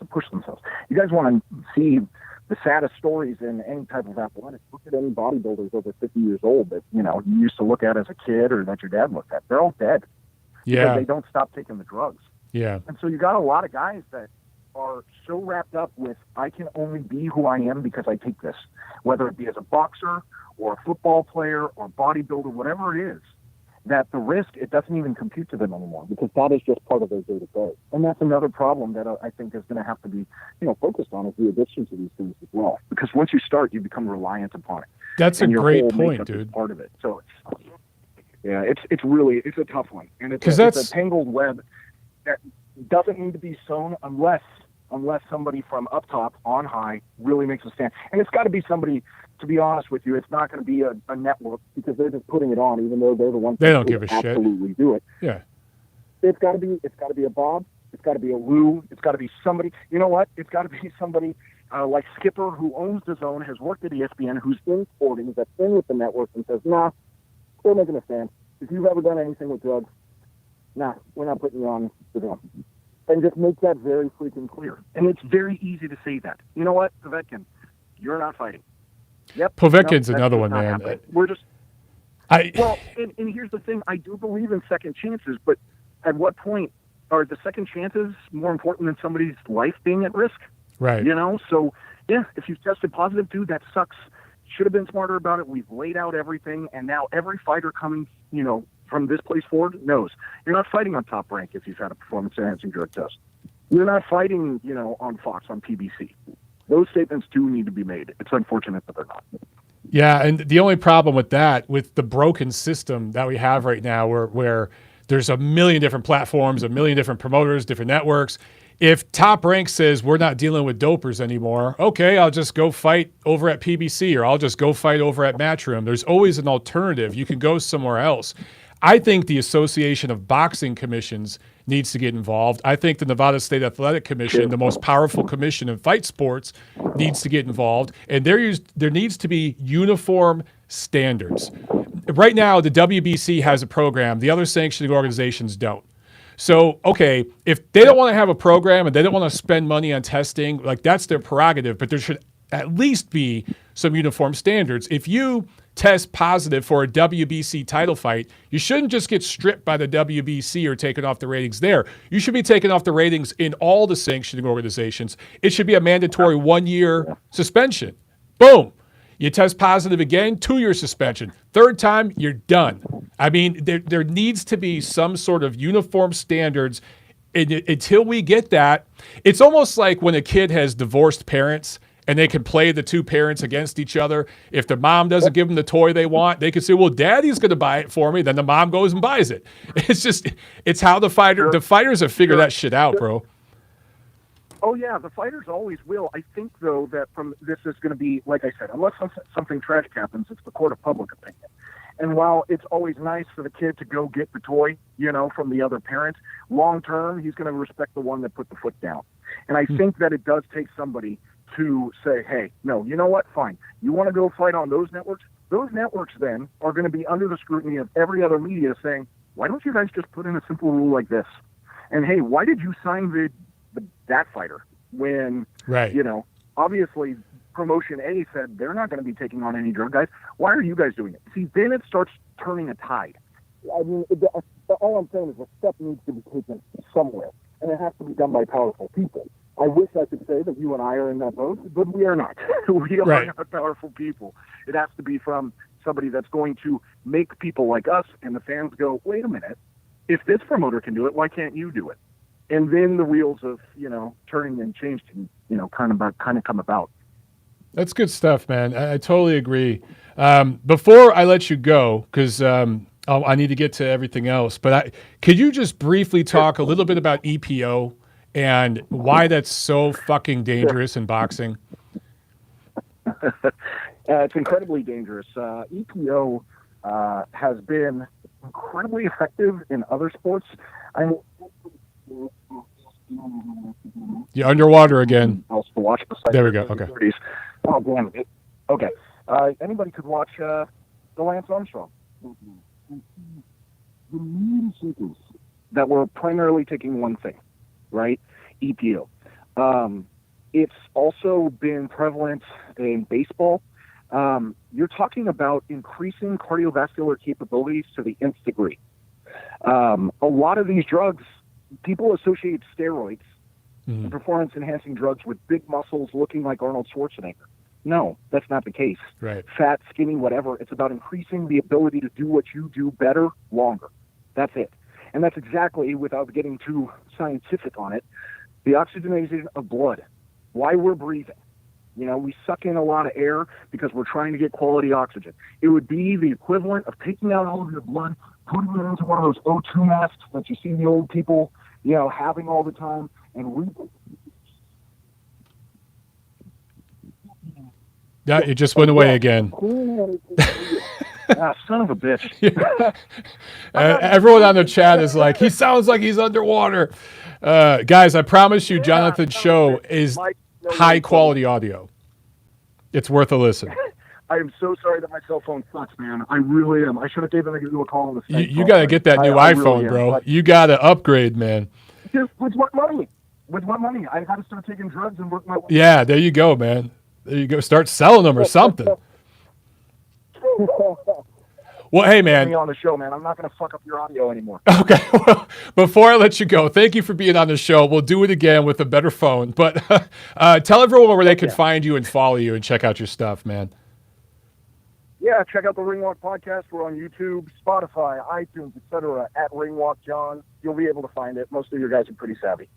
You guys want to see the saddest stories in any type of athletics? Look at any bodybuilders over 50 years old that, you used to look at as a kid or that your dad looked at. They're all dead. Yeah. Because they don't stop taking the drugs. Yeah. And so you got a lot of guys that are so wrapped up with, I can only be who I am because I take this, whether it be as a boxer or a football player or bodybuilder, whatever it is, that the risk, it doesn't even compute to them anymore because that is just part of their day-to-day. And that's another problem that I think is going to have to be, focused on, is the addiction to these things as well. Because once you start, you become reliant upon it. That's a great point, dude. Part of it. So it's really a tough one. And it's a tangled web that doesn't need to be sewn unless somebody from up top on high really makes a stand. And it's got to be somebody, to be honest with you, it's not going to be a network because they're just putting it on, even though they're the ones they don't give a shit. Absolutely do it. Yeah. It's got to be a Bob. It's got to be a Lou. It's got to be somebody. You know what? It's got to be somebody like Skipper, who owns the Zone, has worked at ESPN, who's in sporting, that's in with the network, and says, nah, we're making a stand. If you've ever done anything with drugs, nah, we're not putting you on the Zone. And just make that very freaking clear. And it's very easy to say that. You know what, Povetkin, you're not fighting. Yep. Povetkin's another one, man. Happening. We're just. And here's the thing: I do believe in second chances, but at what point are the second chances more important than somebody's life being at risk? Right. So yeah, if you've tested positive, dude, that sucks. Should have been smarter about it. We've laid out everything, and now every fighter coming, from this place forward knows you're not fighting on Top Rank if you've had a performance-enhancing drug test. You're not fighting, on Fox, on PBC. Those statements do need to be made. It's unfortunate that they're not. Yeah, and the only problem with that, with the broken system that we have right now, where there's a million different platforms, a million different promoters, different networks. If Top Rank says we're not dealing with dopers anymore, okay, I'll just go fight over at PBC or I'll just go fight over at Matchroom. There's always an alternative. You can go somewhere else. I think the Association of Boxing Commissions needs to get involved. I think the Nevada State Athletic Commission, the most powerful commission in fight sports, needs to get involved. And there needs to be uniform standards. Right now, the WBC has a program. The other sanctioning organizations don't. So, okay, if they don't want to have a program and they don't want to spend money on testing, like that's their prerogative, but there should at least be some uniform standards. If you test positive for a WBC title fight, you shouldn't just get stripped by the WBC or taken off the ratings there. You should be taken off the ratings in all the sanctioning organizations. It should be a mandatory 1-year suspension. Boom. You test positive again, 2-year suspension. Third time, you're done. I mean, there needs to be some sort of uniform standards. Until we get that, it's almost like when a kid has divorced parents and they can play the two parents against each other. If the mom doesn't give them the toy they want, they can say, well, daddy's going to buy it for me. Then the mom goes and buys it. It's how the fighters have figured that shit out, bro. Oh, yeah, the fighters always will. I think, though, that this is going to be, like I said, unless something tragic happens, it's the court of public opinion. And while it's always nice for the kid to go get the toy, from the other parent, long term, he's going to respect the one that put the foot down. And I think that it does take somebody to say, hey, no, you know what? Fine. You want to go fight on those networks? Those networks then are going to be under the scrutiny of every other media saying, why don't you guys just put in a simple rule like this? And, hey, why did you sign that fighter when, right. Obviously promotion A said they're not going to be taking on any drug guys. Why are you guys doing it? See, then it starts turning a tide. I mean, all I'm saying is a step needs to be taken somewhere, and it has to be done by powerful people. I wish I could say that you and I are in that boat, but we are not. We are not powerful people. It has to be from somebody that's going to make people like us and the fans go, wait a minute, if this promoter can do it, why can't you do it? And then the wheels of, turning and change can, kind of come about. That's good stuff, man. I totally agree. Before I let you go, because I need to get to everything else, but could you just briefly talk a little bit about EPO and why that's so fucking dangerous in boxing? It's incredibly dangerous. EPO has been incredibly effective in other sports. You're underwater again. There we go. Okay. Oh, damn it. Okay. Anybody could watch the Lance Armstrong. main seekers that were primarily taking one thing, right? EPO. It's also been prevalent in baseball. You're talking about increasing cardiovascular capabilities to the nth degree. A lot of these drugs, people associate steroids and performance-enhancing drugs with big muscles looking like Arnold Schwarzenegger. No, that's not the case. Right. Fat, skinny, whatever. It's about increasing the ability to do what you do better, longer. That's it. And that's exactly, without getting too scientific on it, the oxygenation of blood. Why we're breathing. We suck in a lot of air because we're trying to get quality oxygen. It would be the equivalent of taking out all of your blood, putting it into one of those O2 masks that you see the old people, having all the time, and Yeah, it just went away again. Son of a bitch. Everyone on the chat is like, he sounds like he's underwater. Guys, I promise you, Jonathan's show is high-quality audio. It's worth a listen. I am so sorry that my cell phone sucks, man. I really am. I should have given you a call on the same You got to get that new iPhone, really bro. You got to upgrade, man. With what money? With what money? I got to start taking drugs and work my way. Yeah, there you go, man. There you go. Start selling them or something. Well, hey, man. Me on the show, man. I'm not going to fuck up your audio anymore. Okay. Well, before I let you go, thank you for being on the show. We'll do it again with a better phone. But tell everyone where they can find you and follow you and check out your stuff, man. Yeah, check out the Ringwalk podcast. We're on YouTube, Spotify, iTunes, etc. at Ringwalk John. You'll be able to find it. Most of you guys are pretty savvy.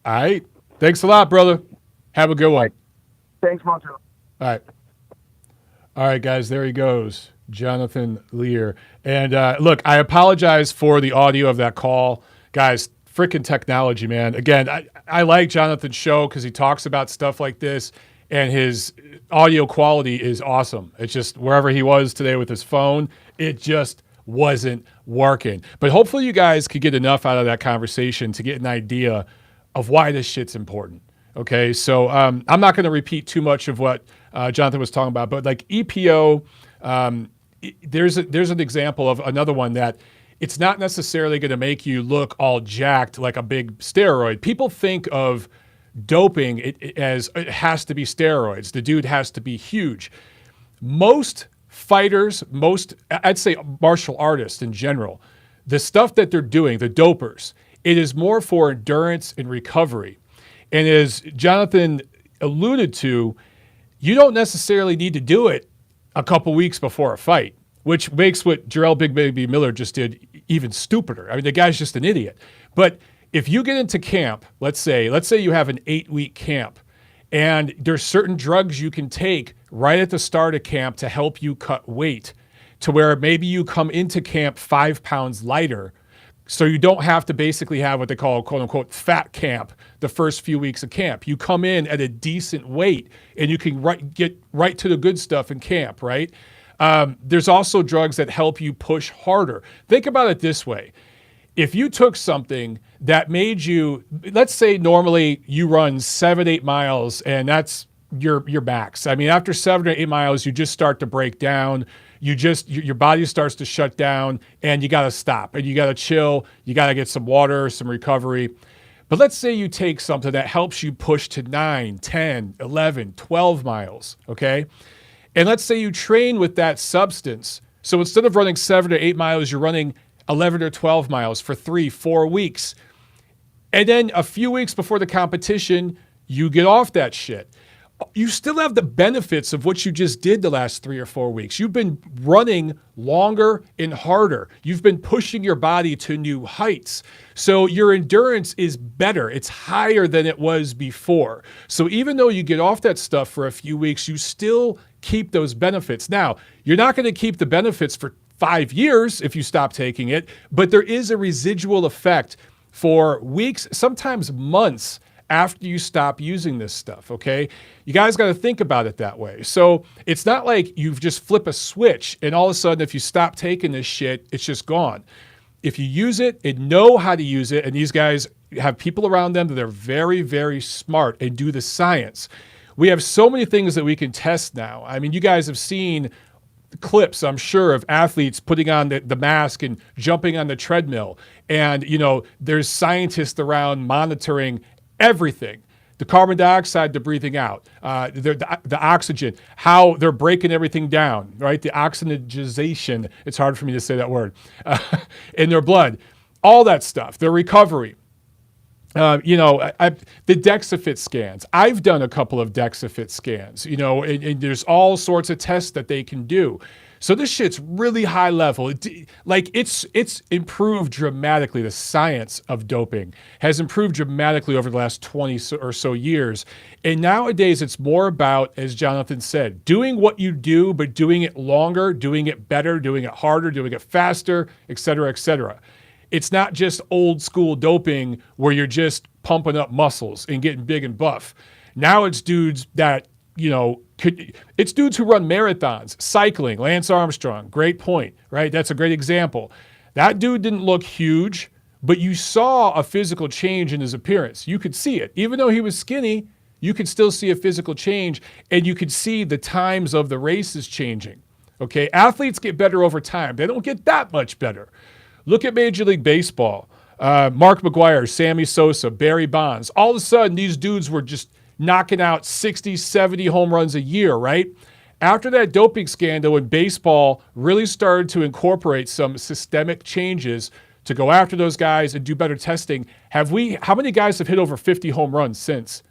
All right. Thanks a lot, brother. Have a good one. Thanks, Montero. All right, guys. There he goes. Jonathan Leir. And look, I apologize for the audio of that call. Guys, freaking technology, man. Again, I like Jonathan's show because he talks about stuff like this, and his audio quality is awesome. It's just wherever he was today with his phone, it just wasn't working. But hopefully you guys could get enough out of that conversation to get an idea of why this shit's important. Okay, so I'm not going to repeat too much of what Jonathan was talking about, but like EPO, there's an example of another one that it's not necessarily going to make you look all jacked like a big steroid. People think of doping as it has to be steroids. The dude has to be huge. Most fighters, I'd say martial artists in general, the stuff that they're doing, the dopers, it is more for endurance and recovery. And as Jonathan alluded to, you don't necessarily need to do it a couple weeks before a fight, which makes what Jarrell Big Baby Miller just did even stupider. I mean, the guy's just an idiot. But if you get into camp, let's say you have an 8-week camp, and there's certain drugs you can take right at the start of camp to help you cut weight, to where maybe you come into camp 5 pounds lighter, so you don't have to basically have what they call, quote unquote, fat camp the first few weeks of camp. You come in at a decent weight and you can get right to the good stuff in camp, right? There's also drugs that help you push harder. Think about it this way. If you took something that made you, let's say normally you run 7-8 miles and that's your max. I mean, after 7 or 8 miles, you just start to break down. Your body starts to shut down and you got to stop and you got to chill. You got to get some water, some recovery. But let's say you take something that helps you push to 9, 10, 11, 12 miles, okay? And let's say you train with that substance. So instead of running 7 or 8 miles, you're running 11 or 12 miles for 3-4 weeks. And then a few weeks before the competition, you get off that shit. You still have the benefits of what you just did the last 3 or 4 weeks. You've been running longer and harder. You've been pushing your body to new heights. So your endurance is better. It's higher than it was before. So even though you get off that stuff for a few weeks, you still keep those benefits. Now, you're not going to keep the benefits for 5 years if you stop taking it, but there is a residual effect for weeks, sometimes months after you stop using this stuff, okay? You guys got to think about it that way. So it's not like you just flip a switch and all of a sudden if you stop taking this shit, it's just gone. If you use it and know how to use it, and these guys have people around them that are very, very smart and do the science. We have so many things that we can test now. I mean, you guys have seen clips, I'm sure, of athletes putting on the mask and jumping on the treadmill. And, there's scientists around monitoring everything. The carbon dioxide they're breathing out, the oxygen, how they're breaking everything down, right? The oxygenization, it's hard for me to say that word, in their blood, all that stuff, their recovery. The DexaFit scans. I've done a couple of DexaFit scans, and there's all sorts of tests that they can do. So this shit's really high level. It's improved dramatically. The science of doping has improved dramatically over the last 20 or so years. And nowadays it's more about, as Jonathan said, doing what you do, but doing it longer, doing it better, doing it harder, doing it faster, et cetera, et cetera. It's not just old school doping where you're just pumping up muscles and getting big and buff. Now it's dudes that, it's dudes who run marathons, cycling. Lance Armstrong, great point, right? That's a great example. That dude didn't look huge, but you saw a physical change in his appearance. You could see it. Even though he was skinny, you could still see a physical change, and you could see the times of the races changing. Okay, athletes get better over time. They don't get that much better. Look at Major League Baseball. Mark McGwire, Sammy Sosa, Barry Bonds. All of a sudden, these dudes were just knocking out 60, 70 home runs a year, right? After that doping scandal, when baseball really started to incorporate some systemic changes to go after those guys and do better testing, how many guys have hit over 50 home runs since?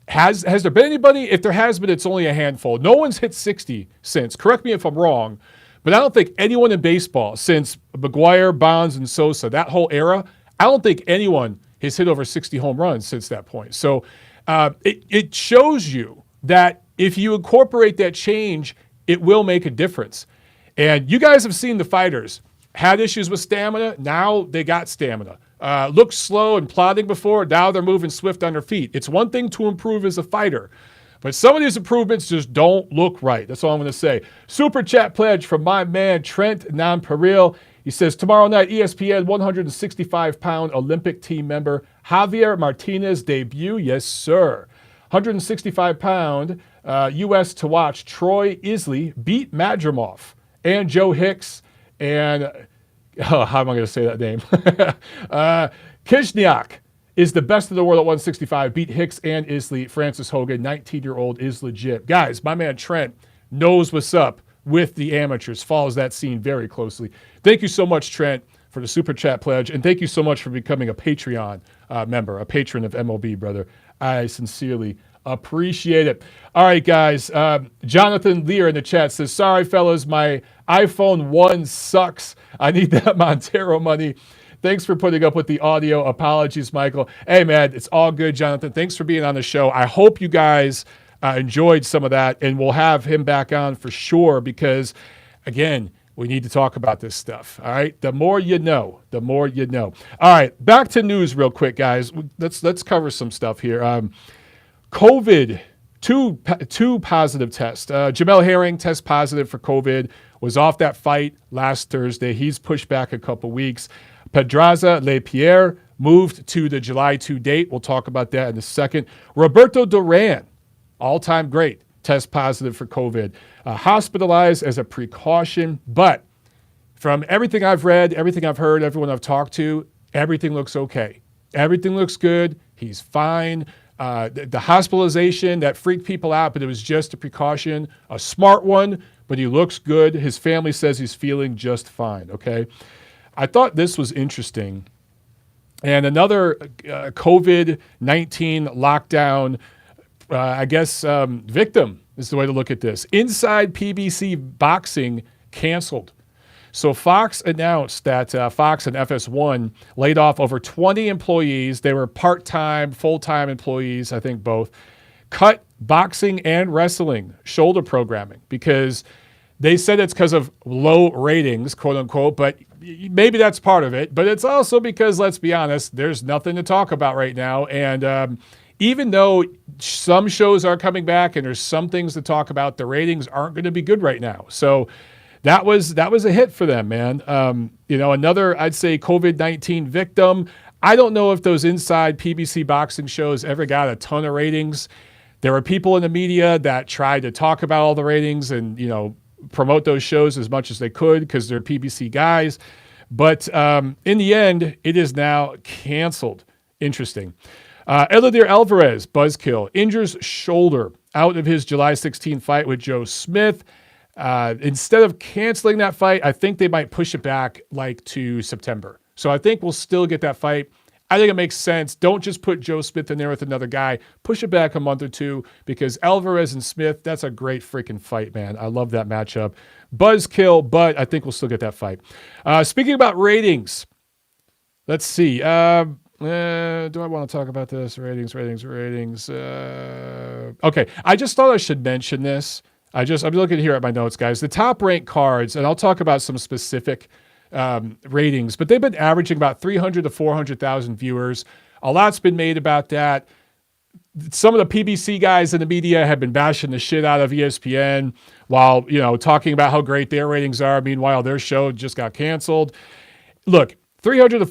Has there been anybody? If there has been, it's only a handful. No one's hit 60 since. Correct me if I'm wrong, but I don't think anyone in baseball since McGwire, Bonds, and Sosa, that whole era, I don't think anyone has hit over 60 home runs since that point. So it shows you that if you incorporate that change, it will make a difference. And you guys have seen the fighters. Had issues with stamina, now they got stamina. Looked slow and plodding before, now they're moving swift on their feet. It's one thing to improve as a fighter, but some of these improvements just don't look right. That's all I'm going to say. Super chat pledge from my man Trent Nonpareil. He says, tomorrow night, ESPN 165-pound Olympic team member Javier Martinez debut. Yes, sir. 165-pound U.S. to watch Troy Isley beat Madrimov and Joe Hicks and, how am I going to say that name? Kizniak is the best in the world at 165. Beat Hicks and Isley. Francis Hogan, 19-year-old, is legit. Guys, my man Trent knows what's up with the amateurs, follows that scene very closely. Thank you so much, Trent, for the Super Chat pledge, and thank you so much for becoming a Patreon member, a patron of MLB, brother. I sincerely appreciate it. All right, guys. Jonathan Leir in the chat says, sorry, fellas, my iPhone 1 sucks. I need that Montero money. Thanks for putting up with the audio. Apologies, Michael. Hey, man, it's all good, Jonathan. Thanks for being on the show. I hope you guys enjoyed some of that, and we'll have him back on for sure because, again, we need to talk about this stuff, all right? The more you know, the more you know. All right, back to news real quick, guys. Let's cover some stuff here. COVID, two positive tests. Jamel Herring test positive for COVID, was off that fight last Thursday. He's pushed back a couple weeks. Pedraza Lepierre moved to the July 2 date. We'll talk about that in a second. Roberto Duran, all-time great, test positive for COVID. Hospitalized as a precaution, but from everything I've read, everything I've heard, everyone I've talked to, everything looks okay. Everything looks good. He's fine. The hospitalization, that freaked people out, but it was just a precaution, a smart one, but he looks good. His family says he's feeling just fine, okay? I thought this was interesting. And another COVID-19 lockdown, victim is the way to look at this. Inside PBC Boxing canceled. So Fox announced that Fox and FS1 laid off over 20 employees. They were part-time, full-time employees, I think both. Cut boxing and wrestling shoulder programming because they said it's because of low ratings, quote unquote, but maybe that's part of it. But it's also because, let's be honest, there's nothing to talk about right now. And even though some shows are coming back and there's some things to talk about, the ratings aren't going to be good right now. So that was a hit for them, man. Another, I'd say, COVID-19 victim. I don't know if those inside PBC boxing shows ever got a ton of ratings. There were people in the media that tried to talk about all the ratings and, promote those shows as much as they could because they're PBC guys. But in the end, it is now canceled. Interesting. Elidir Alvarez, buzzkill, injures shoulder out of his July 16 fight with Joe Smith. Instead of canceling that fight, I think they might push it back like to September. So I think we'll still get that fight. I think it makes sense. Don't just put Joe Smith in there with another guy. Push it back a month or two because Alvarez and Smith, that's a great freaking fight, man. I love that matchup. Buzzkill, but I think we'll still get that fight. Speaking about ratings, let's see. Do I want to talk about this? Ratings. Okay, I just thought I should mention this. I'm looking here at my notes, guys. The top ranked cards, and I'll talk about some specific ratings, but they've been averaging about 300 to 400,000 viewers. A lot's been made about that. Some of the PBC guys in the media have been bashing the shit out of ESPN while, talking about how great their ratings are. Meanwhile, their show just got canceled. Look, 300 to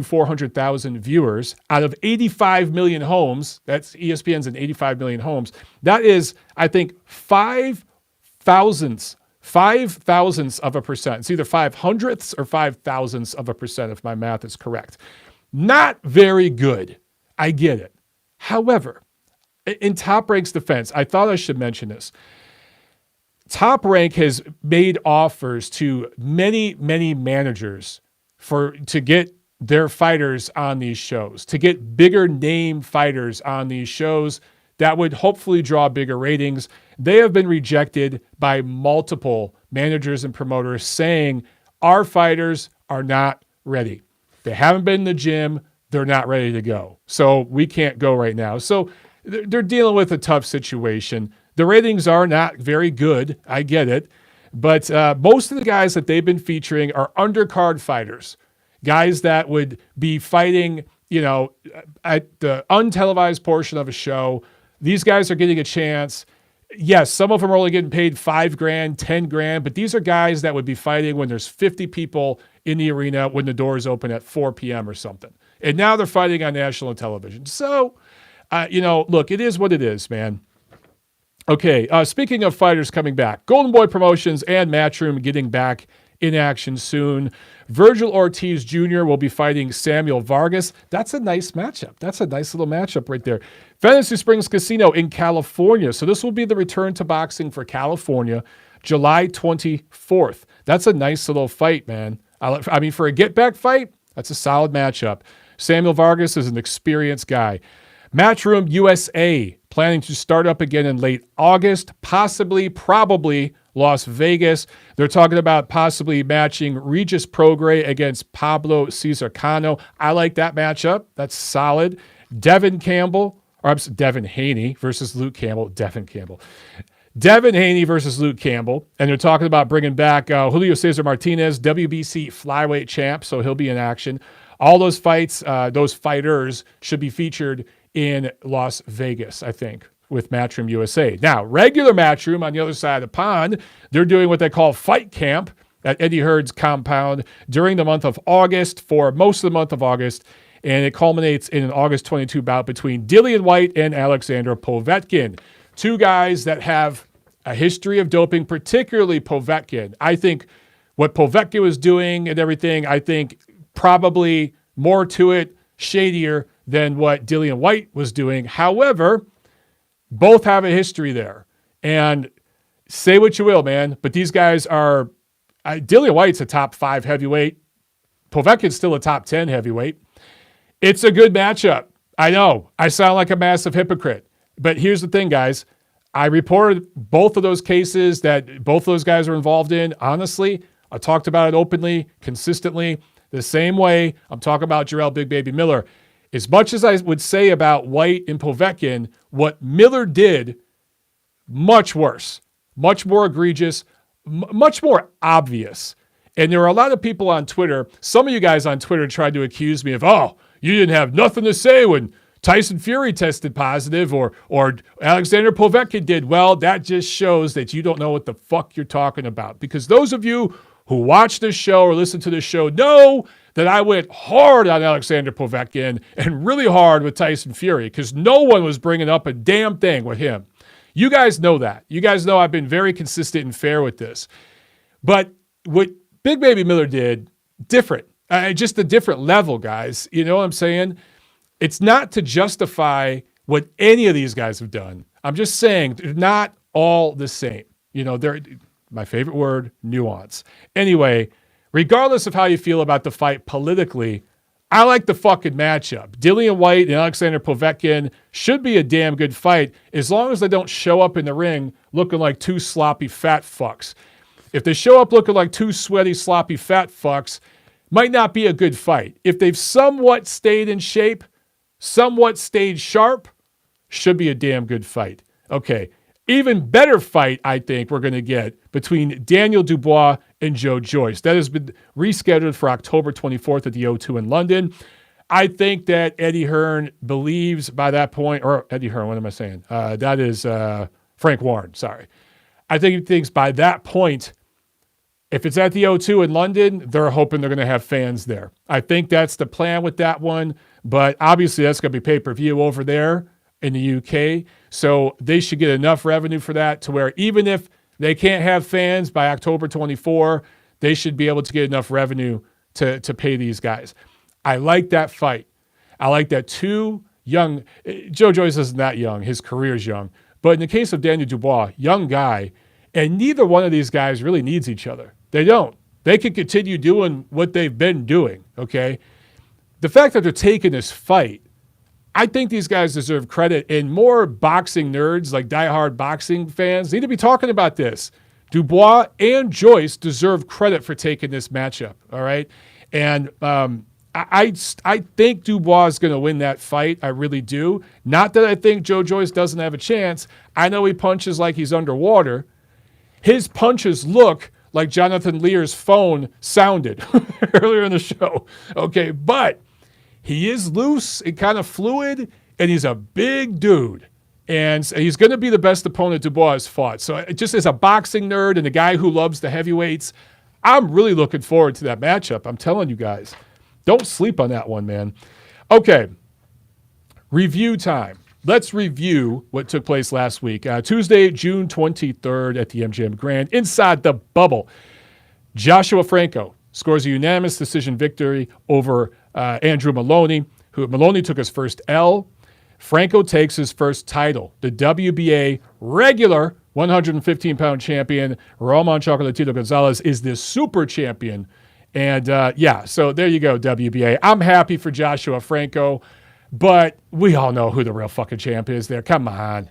400,000 viewers out of 85 million homes. That's ESPN's in 85 million homes. That is, I think, 5,000ths of a percent. It's either 500ths or 5,000ths of a percent if my math is correct. Not very good. I get it. However, in Top Rank's defense, I thought I should mention this. Top Rank has made offers to many, many managers to get their fighters on these shows, to get bigger name fighters on these shows that would hopefully draw bigger ratings. They have been rejected by multiple managers and promoters saying our fighters are not ready. They haven't been in the gym. They're not ready to go. So we can't go right now. So they're dealing with a tough situation. The ratings are not very good. I get it. But most of the guys that they've been featuring are undercard fighters, guys that would be fighting, at the untelevised portion of a show. These guys are getting a chance. Yes, some of them are only getting paid $5,000, $10,000, but these are guys that would be fighting when there's 50 people in the arena when the doors open at 4 p.m. or something. And now they're fighting on national television. So, look, it is what it is, man. Okay, speaking of fighters coming back, Golden Boy Promotions and Matchroom getting back in action soon. Vergil Ortiz Jr. will be fighting Samuel Vargas. That's a nice matchup. That's a nice little matchup right there. Fantasy Springs Casino in California. So this will be the return to boxing for California, July 24th. That's a nice little fight, man. I mean, for a get-back fight, that's a solid matchup. Samuel Vargas is an experienced guy. Matchroom USA planning to start up again in late August, probably Las Vegas. They're talking about possibly matching Regis Prograis against Pablo Cesar Cano. I like that matchup. That's solid. Devin Haney versus Luke Campbell. Devin Haney versus Luke Campbell. And they're talking about bringing back Julio Cesar Martinez, WBC flyweight champ, so he'll be in action. All those fights, those fighters should be featured in Las Vegas, I think, with Matchroom USA. Now, regular Matchroom on the other side of the pond, they're doing what they call Fight Camp at Eddie Heard's compound during the month of August, for most of the month of August, and it culminates in an August 22 bout between Dillian Whyte and Alexander Povetkin, two guys that have a history of doping, particularly Povetkin. I think what Povetkin was doing and everything, I think probably more to it, shadier than what Dillian Whyte was doing. However, both have a history there. And say what you will, man, but these guys are, Dillian Whyte's a top 5 heavyweight. Povetkin's still a top 10 heavyweight. It's a good matchup. I know, I sound like a massive hypocrite. But here's the thing, guys. I reported both of those cases that both of those guys are involved in. Honestly, I talked about it openly, consistently, the same way I'm talking about Jarrell Big Baby Miller. As much as I would say about Whyte and Povetkin, what Miller did, much worse, much more egregious, much more obvious. And there are a lot of people on Twitter, some of you guys on Twitter tried to accuse me of, oh, you didn't have nothing to say when Tyson Fury tested positive or Alexander Povetkin did. Well, that just shows that you don't know what the fuck you're talking about. Because those of you who watch this show or listen to this show know that I went hard on Alexander Povetkin and really hard with Tyson Fury because no one was bringing up a damn thing with him. You guys know that. You guys know I've been very consistent and fair with this. But what Big Baby Miller did, different. Just a different level, guys. You know what I'm saying? It's not to justify what any of these guys have done. I'm just saying they're not all the same. You know, they're, my favorite word, nuance. Anyway, regardless of how you feel about the fight politically, I like the fucking matchup. Dillian Whyte and Alexander Povetkin should be a damn good fight as long as they don't show up in the ring looking like two sloppy fat fucks. If they show up looking like two sweaty, sloppy fat fucks, might not be a good fight. If they've somewhat stayed in shape, somewhat stayed sharp, should be a damn good fight. Okay, even better fight, I think, we're going to get between Daniel Dubois and Joe Joyce. That has been rescheduled for October 24th at the O2 in London. I think that Eddie Hearn believes by that point, or Eddie Hearn, what am I saying? That is Frank Warren, sorry. I think he thinks by that point, if it's at the O2 in London, they're hoping they're going to have fans there. I think that's the plan with that one, but obviously that's going to be pay-per-view over there in the UK, so they should get enough revenue for that to where even if they can't have fans by October 24, they should be able to get enough revenue to pay these guys. I like that fight. I like that two young, Joe Joyce isn't that young, his career's young, but in the case of Daniel Dubois, young guy, and neither one of these guys really needs each other. They don't. They can continue doing what they've been doing, okay? The fact that they're taking this fight, I think these guys deserve credit, and more boxing nerds, like diehard boxing fans, need to be talking about this. Dubois and Joyce deserve credit for taking this matchup, all right? And I think Dubois is going to win that fight. I really do. Not that I think Joe Joyce doesn't have a chance. I know he punches like he's underwater. His punches look like Jonathan Leir's phone sounded earlier in the show. Okay, but he is loose and kind of fluid, and he's a big dude. And he's going to be the best opponent Dubois has fought. So just as a boxing nerd and a guy who loves the heavyweights, I'm really looking forward to that matchup. I'm telling you guys. Don't sleep on that one, man. Okay, review time. Let's review what took place last week. Tuesday, June 23rd at the MGM Grand. Inside the bubble, Joshua Franco scores a unanimous decision victory over Andrew Moloney, who Moloney took his first L. Franco takes his first title. The WBA regular 115-pound champion, Ramon Chocolatito Gonzalez, is the super champion. And so there you go, WBA. I'm happy for Joshua Franco, but we all know who the real fucking champ is there. Come on.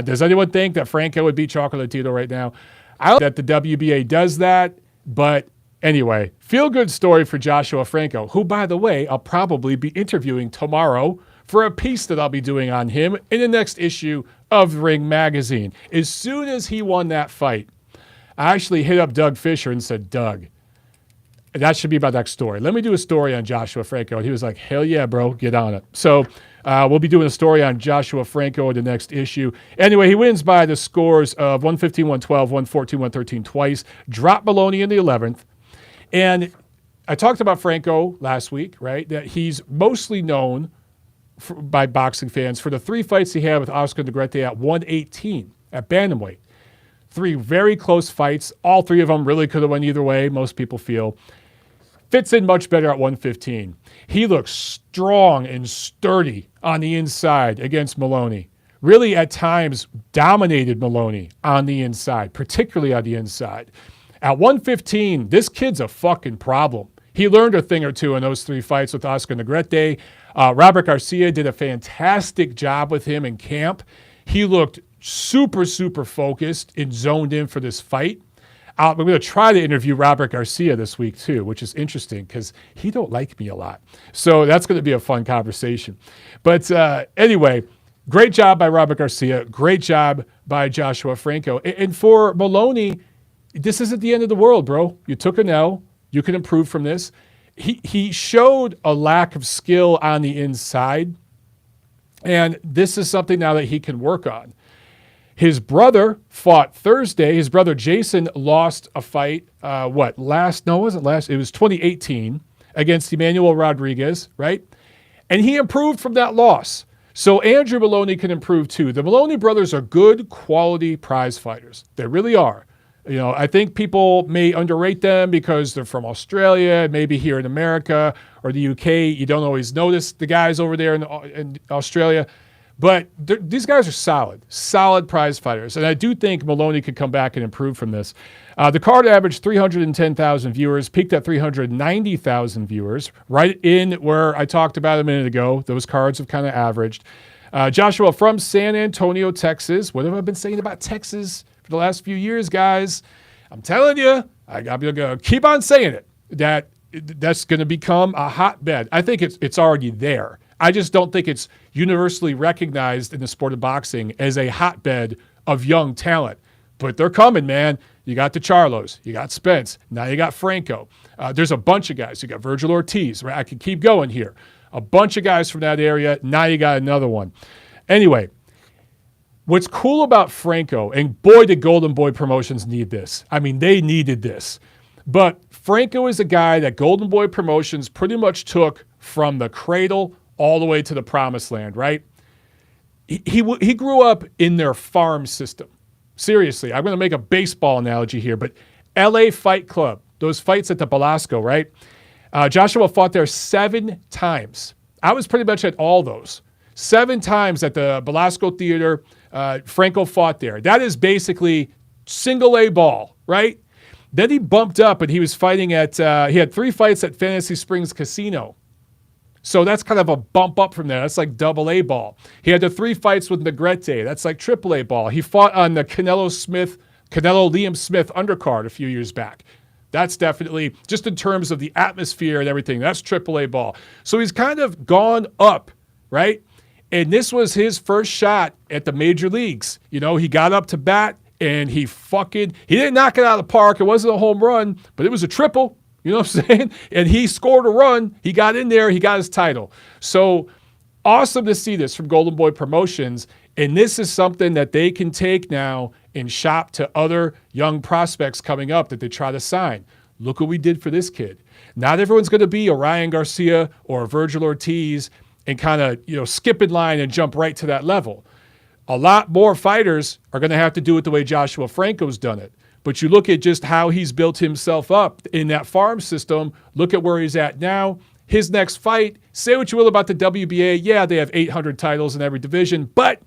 Does anyone think that Franco would beat Chocolatito right now? I don't think that the WBA does that, but anyway, feel-good story for Joshua Franco, who, by the way, I'll probably be interviewing tomorrow for a piece that I'll be doing on him in the next issue of Ring Magazine. As soon as he won that fight, I actually hit up Doug Fisher and said, Doug, that should be my next story. Let me do a story on Joshua Franco. And he was like, hell yeah, bro, get on it. So we'll be doing a story on Joshua Franco in the next issue. Anyway, he wins by the scores of 115, 112, 114, 113 twice. Dropped Moloney in the 11th. And I talked about Franco last week, right? That he's mostly known by boxing fans for the 3 fights he had with Oscar Negrete at 118 at bantamweight. 3 very close fights. All 3 of them really could have went either way, most people feel. Fits in much better at 115. He looks strong and sturdy on the inside against Moloney. Really, at times, dominated Moloney on the inside, particularly on the inside. At 115, this kid's a fucking problem. He learned a thing or two in those 3 fights with Oscar Negrete. Robert Garcia did a fantastic job with him in camp. He looked super, super focused and zoned in for this fight. I'm going to try to interview Robert Garcia this week too, which is interesting because he don't like me a lot. So that's going to be a fun conversation. But anyway, great job by Robert Garcia. Great job by Joshua Franco. And for Moloney, this isn't the end of the world, bro. You took an L. You can improve from this. He showed a lack of skill on the inside, and this is something now that he can work on. His brother fought Thursday. His brother Jason lost a fight, it was 2018 against Emmanuel Rodriguez, right? And he improved from that loss. So Andrew Moloney can improve too. The Moloney brothers are good quality prize fighters. They really are. You know, I think people may underrate them because they're from Australia, maybe here in America or the UK. You don't always notice the guys over there in Australia. But these guys are solid prize fighters. And I do think Moloney could come back and improve from this. The card averaged 310,000 viewers, peaked at 390,000 viewers, right in where I talked about a minute ago. Those cards have kind of averaged. Joshua from San Antonio, Texas. What have I been saying about Texas for the last few years, guys? I'm telling you, I'm going to keep on saying it, that's going to become a hotbed. I think it's already there. I just don't think it's universally recognized in the sport of boxing as a hotbed of young talent. But they're coming, man. You got the Charlos. You got Spence. Now you got Franco. There's a bunch of guys. You got Vergil Ortiz. Right? I can keep going here. A bunch of guys from that area. Now you got another one. Anyway, what's cool about Franco, and boy, did Golden Boy Promotions need this. I mean, they needed this. But Franco is a guy that Golden Boy Promotions pretty much took from the cradle all the way to the promised land, right? He grew up in their farm system. Seriously, I'm going to make a baseball analogy here, but LA Fight Club, those fights at the Belasco, right? Joshua fought there 7 times. I was pretty much at all those. 7 times at the Belasco Theater, Franco fought there. That is basically single A ball, right? Then he bumped up and he was fighting at, he had 3 fights at Fantasy Springs Casino. So that's kind of a bump up from there. That's like double A ball. He had the 3 fights with Negrete. That's like triple A ball. He fought on the Canelo Liam Smith undercard a few years back. That's definitely, just in terms of the atmosphere and everything, that's triple A ball. So he's kind of gone up, right? And this was his first shot at the major leagues. You know, he got up to bat and he didn't knock it out of the park. It wasn't a home run, but it was a triple. You know what I'm saying? And he scored a run. He got in there. He got his title. So awesome to see this from Golden Boy Promotions. And this is something that they can take now and shop to other young prospects coming up that they try to sign. Look what we did for this kid. Not everyone's going to be a Ryan Garcia or a Vergil Ortiz and kind of, skip in line and jump right to that level. A lot more fighters are going to have to do it the way Joshua Franco's done it. But you look at just how he's built himself up in that farm system. Look at where he's at now. His next fight, say what you will about the WBA. Yeah, they have 800 titles in every division, but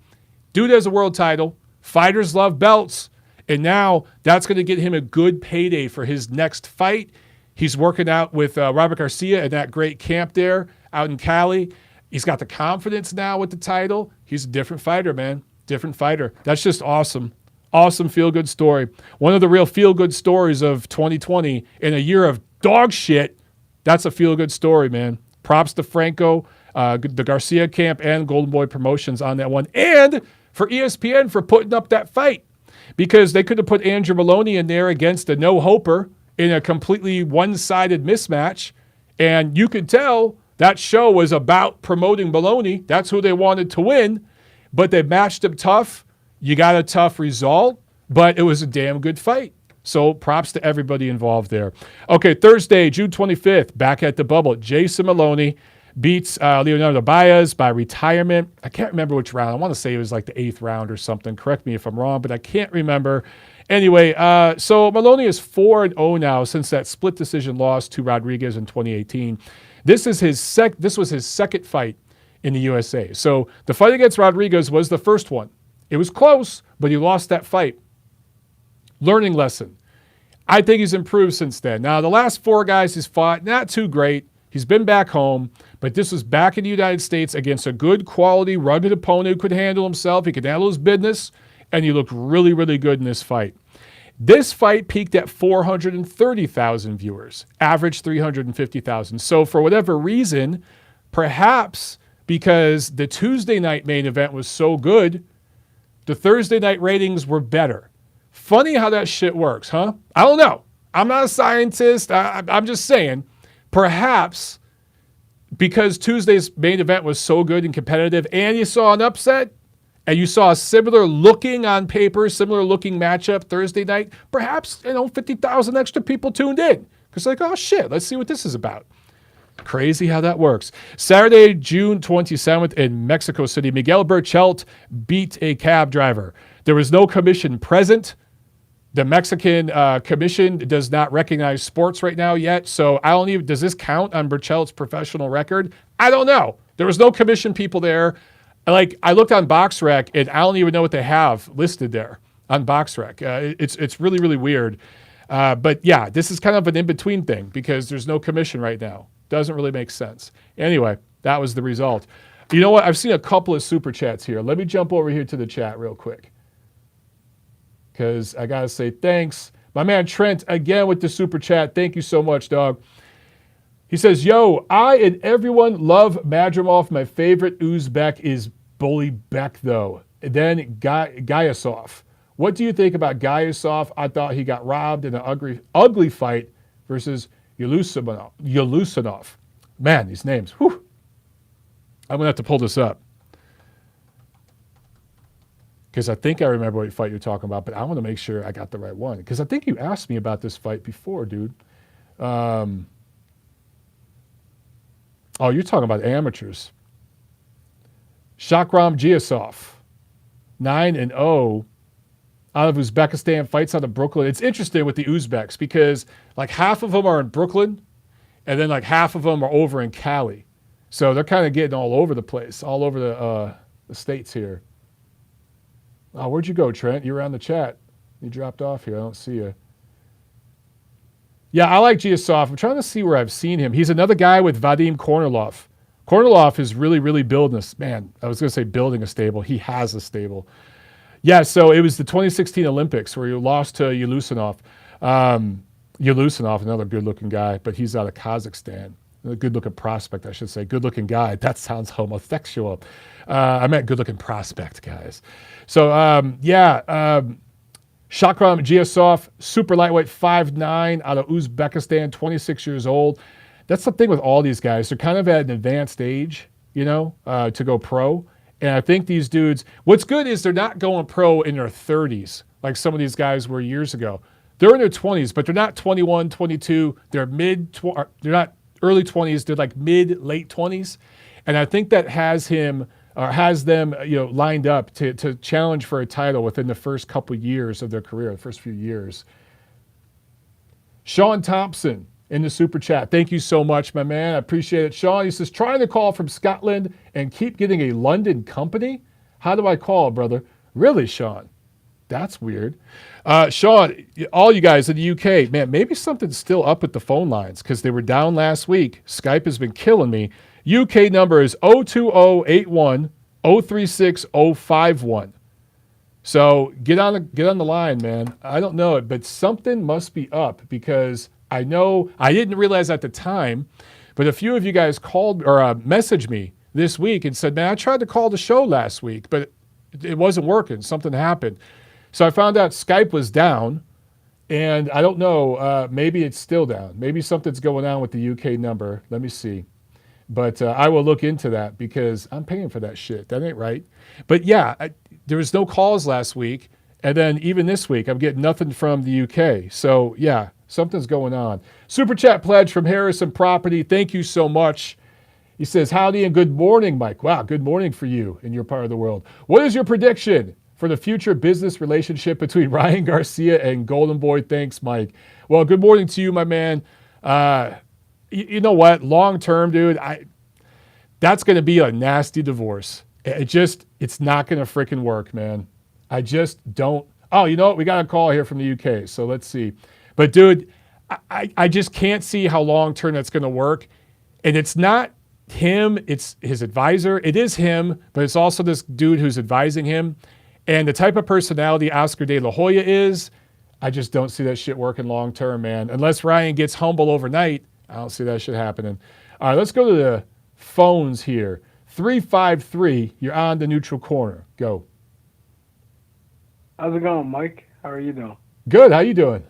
dude has a world title. Fighters love belts. And now that's going to get him a good payday for his next fight. He's working out with Robert Garcia in that great camp there out in Cali. He's got the confidence now with the title. He's a different fighter, man. Different fighter. That's just awesome. Awesome feel-good story. One of the real feel-good stories of 2020 in a year of dog shit. That's a feel-good story, man. Props to Franco, the Garcia camp, and Golden Boy Promotions on that one. And for ESPN for putting up that fight. Because they could have put Andrew Moloney in there against a no-hoper in a completely one-sided mismatch. And you could tell that show was about promoting Moloney. That's who they wanted to win. But they matched him tough. You got a tough result, but it was a damn good fight. So props to everybody involved there. Okay, Thursday, June 25th, back at the bubble. Jason Moloney beats Leonardo Baez by retirement. I can't remember which round. I want to say it was like the 8th round or something. Correct me if I'm wrong, but I can't remember. Anyway, so Moloney is 4-0 now since that split decision loss to Rodriguez in 2018. This was his second fight in the USA. So the fight against Rodriguez was the first one. It was close, but he lost that fight. Learning lesson. I think he's improved since then. Now, the last 4 guys he's fought, not too great. He's been back home, but this was back in the United States against a good quality, rugged opponent who could handle himself. He could handle his business, and he looked really, really good in this fight. This fight peaked at 430,000 viewers, average 350,000. So for whatever reason, perhaps because the Tuesday night main event was so good, the Thursday night ratings were better. Funny how that shit works, huh? I don't know. I'm not a scientist. I'm just saying, perhaps because Tuesday's main event was so good and competitive and you saw an upset and you saw a similar looking on paper, similar looking matchup Thursday night, perhaps, 50,000 extra people tuned in. Because like, oh shit, let's see what this is about. Crazy how that works. Saturday, June 27th in Mexico City, Miguel Berchelt beat a cab driver. There was no commission present. The Mexican commission does not recognize sports right now yet, so I don't even. Does this count on Berchelt's professional record? I don't know. There was no commission people there. Like, I looked on BoxRec, and I don't even know what they have listed there on BoxRec. It's really, really weird. But yeah, this is kind of an in-between thing because there's no commission right now. Doesn't really make sense. Anyway, that was the result. You know what? I've seen a couple of super chats here. Let me jump over here to the chat real quick because I got to say thanks. My man Trent, again with the super chat. Thank you so much, dog. He says, yo, I and everyone love Madrimov. My favorite Uzbek is Bully Beck, though. And then Gayasov. What do you think about Gayasov? I thought he got robbed in an ugly fight versus Yelusinov. Man, these names. Whew. I'm going to have to pull this up. Because I think I remember what fight you're talking about, but I want to make sure I got the right one. Because I think you asked me about this fight before, dude. Oh, you're talking about amateurs. Shakram Giasov, 9-0. Out of Uzbekistan, fights out of Brooklyn. It's interesting with the Uzbeks because like half of them are in Brooklyn and then like half of them are over in Cali. So they're kind of getting all over the place, all over the states here. Oh, where'd you go, Trent? You were on the chat. You dropped off here. I don't see you. Yeah, I like Giasov. I'm trying to see where I've seen him. He's another guy with Vadim Kornilov. Kornilov is really, really building a, man, I was going to say building a stable. He has a stable. Yeah, so it was the 2016 Olympics where you lost to Yelusinov. Yelusinov, another good-looking guy, but he's out of Kazakhstan. A good-looking prospect, I should say. Good-looking guy. That sounds homosexual. I meant good-looking prospect, guys. So, Shakram Giasov, super lightweight, 5'9", out of Uzbekistan, 26 years old. That's the thing with all these guys. They're kind of at an advanced age, to go pro. And I think these dudes, what's good is they're not going pro in their 30s like some of these guys were years ago. They're in their 20s, but they're not 21, 22. They're they're not early 20s. They're like late 20s. And I think that has them, lined up to challenge for a title within the first couple years of their career, the first few years. Sean Thompson in the super chat. Thank you so much, my man. I appreciate it. Sean, he says, trying to call from Scotland and keep getting a London company? How do I call, brother? Really, Sean? That's weird. Sean, all you guys in the UK, man, maybe something's still up with the phone lines because they were down last week. Skype has been killing me. UK number is 02081 036 051. So get on the line, man. I don't know it, but something must be up because I know I didn't realize at the time, but a few of you guys called or messaged me this week and said, man, I tried to call the show last week, but it wasn't working. Something happened. So I found out Skype was down, and I don't know, maybe it's still down. Maybe something's going on with the UK number. Let me see. But I will look into that because I'm paying for that shit. That ain't right. But yeah, there was no calls last week. And then even this week, I'm getting nothing from the UK. So yeah, something's going on. Super chat pledge from Harrison Property. Thank you so much. He says, howdy and good morning, Mike. Wow, good morning for you in your part of the world. What is your prediction for the future business relationship between Ryan Garcia and Golden Boy? Thanks, Mike. Well, good morning to you, my man. You know what? Long term, dude, that's going to be a nasty divorce. It's not going to freaking work, man. I just don't. Oh, you know what? We got a call here from the UK, so let's see. But, dude, I just can't see how long term that's going to work. And it's not him, it's his advisor. It is him, but it's also this dude who's advising him. And the type of personality Oscar De La Hoya is, I just don't see that shit working long term, man. Unless Ryan gets humble overnight, I don't see that shit happening. All right, let's go to the phones here. 353, you're on the neutral corner. Go. How's it going, Mike? How are you doing? Good. How you doing?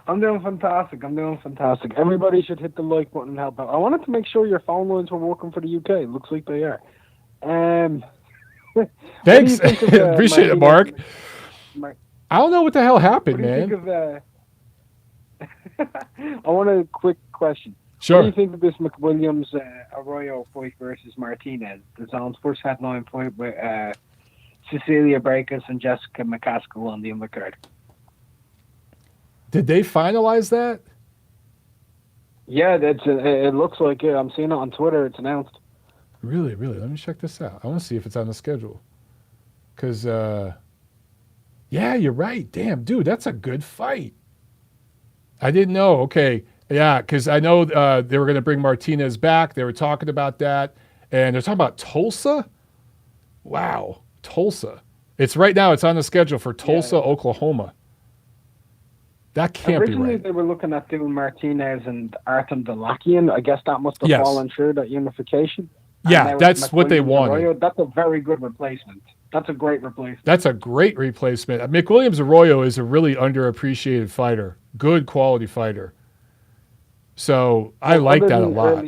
I'm doing fantastic. Everybody should hit the like button and help out. I wanted to make sure your phone lines were working for the UK. Looks like they are. Thanks. Appreciate it, Mark. I don't know what the hell happened, man. I want a quick question. Sure. What do you think of this McWilliams Arroyo fight versus Martinez? The zone's first headline fight with Cecilia Breakus and Jessica McCaskill on the undercard. Did they finalize that? Yeah, it looks like it. I'm seeing it on Twitter. It's announced. Really, really. Let me check this out. I want to see if it's on the schedule. Because, yeah, you're right. Damn, dude, that's a good fight. I didn't know. Okay. Yeah, because I know they were going to bring Martinez back. They were talking about that. And they're talking about Tulsa? Wow. Tulsa. It's right now. It's on the schedule for Tulsa, Oklahoma. That can't be Originally, right. they were looking at doing Martinez and Artem Delakian. I guess that must have fallen through, that unification. Yeah, that's what they wanted. Arroyo, that's a very good replacement. That's a great replacement. That's a great replacement. McWilliams Arroyo is a really underappreciated fighter. Good quality fighter. So I like that a lot. Other than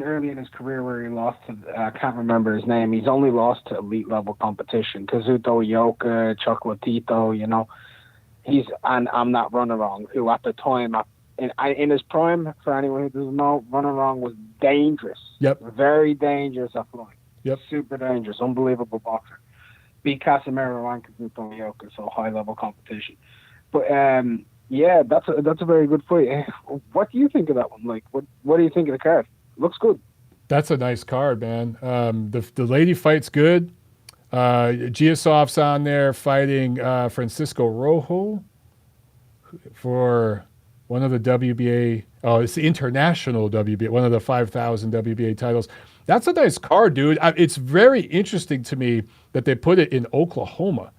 early in his career where he lost to, I can't remember his name, he's only lost to elite level competition. Kazuto Ioka, Chocolatito, you know. And I'm not running wrong, who at the time, in his prime, for anyone who doesn't know, running wrong was dangerous. Yep. Very dangerous at flying. Yep. Super dangerous, unbelievable boxer. Beat Casemiro and Kazuto Ioka, so high level competition. But yeah, that's a very good fight. What do you think of that one? Like, what do you think of the card? Looks good. That's a nice card, man. The lady fight's good. Giasov's on there fighting Francisco Rojo for one of the WBA. Oh, it's the international WBA, one of the 5,000 WBA titles. That's a nice card, dude. It's very interesting to me that they put it in Oklahoma,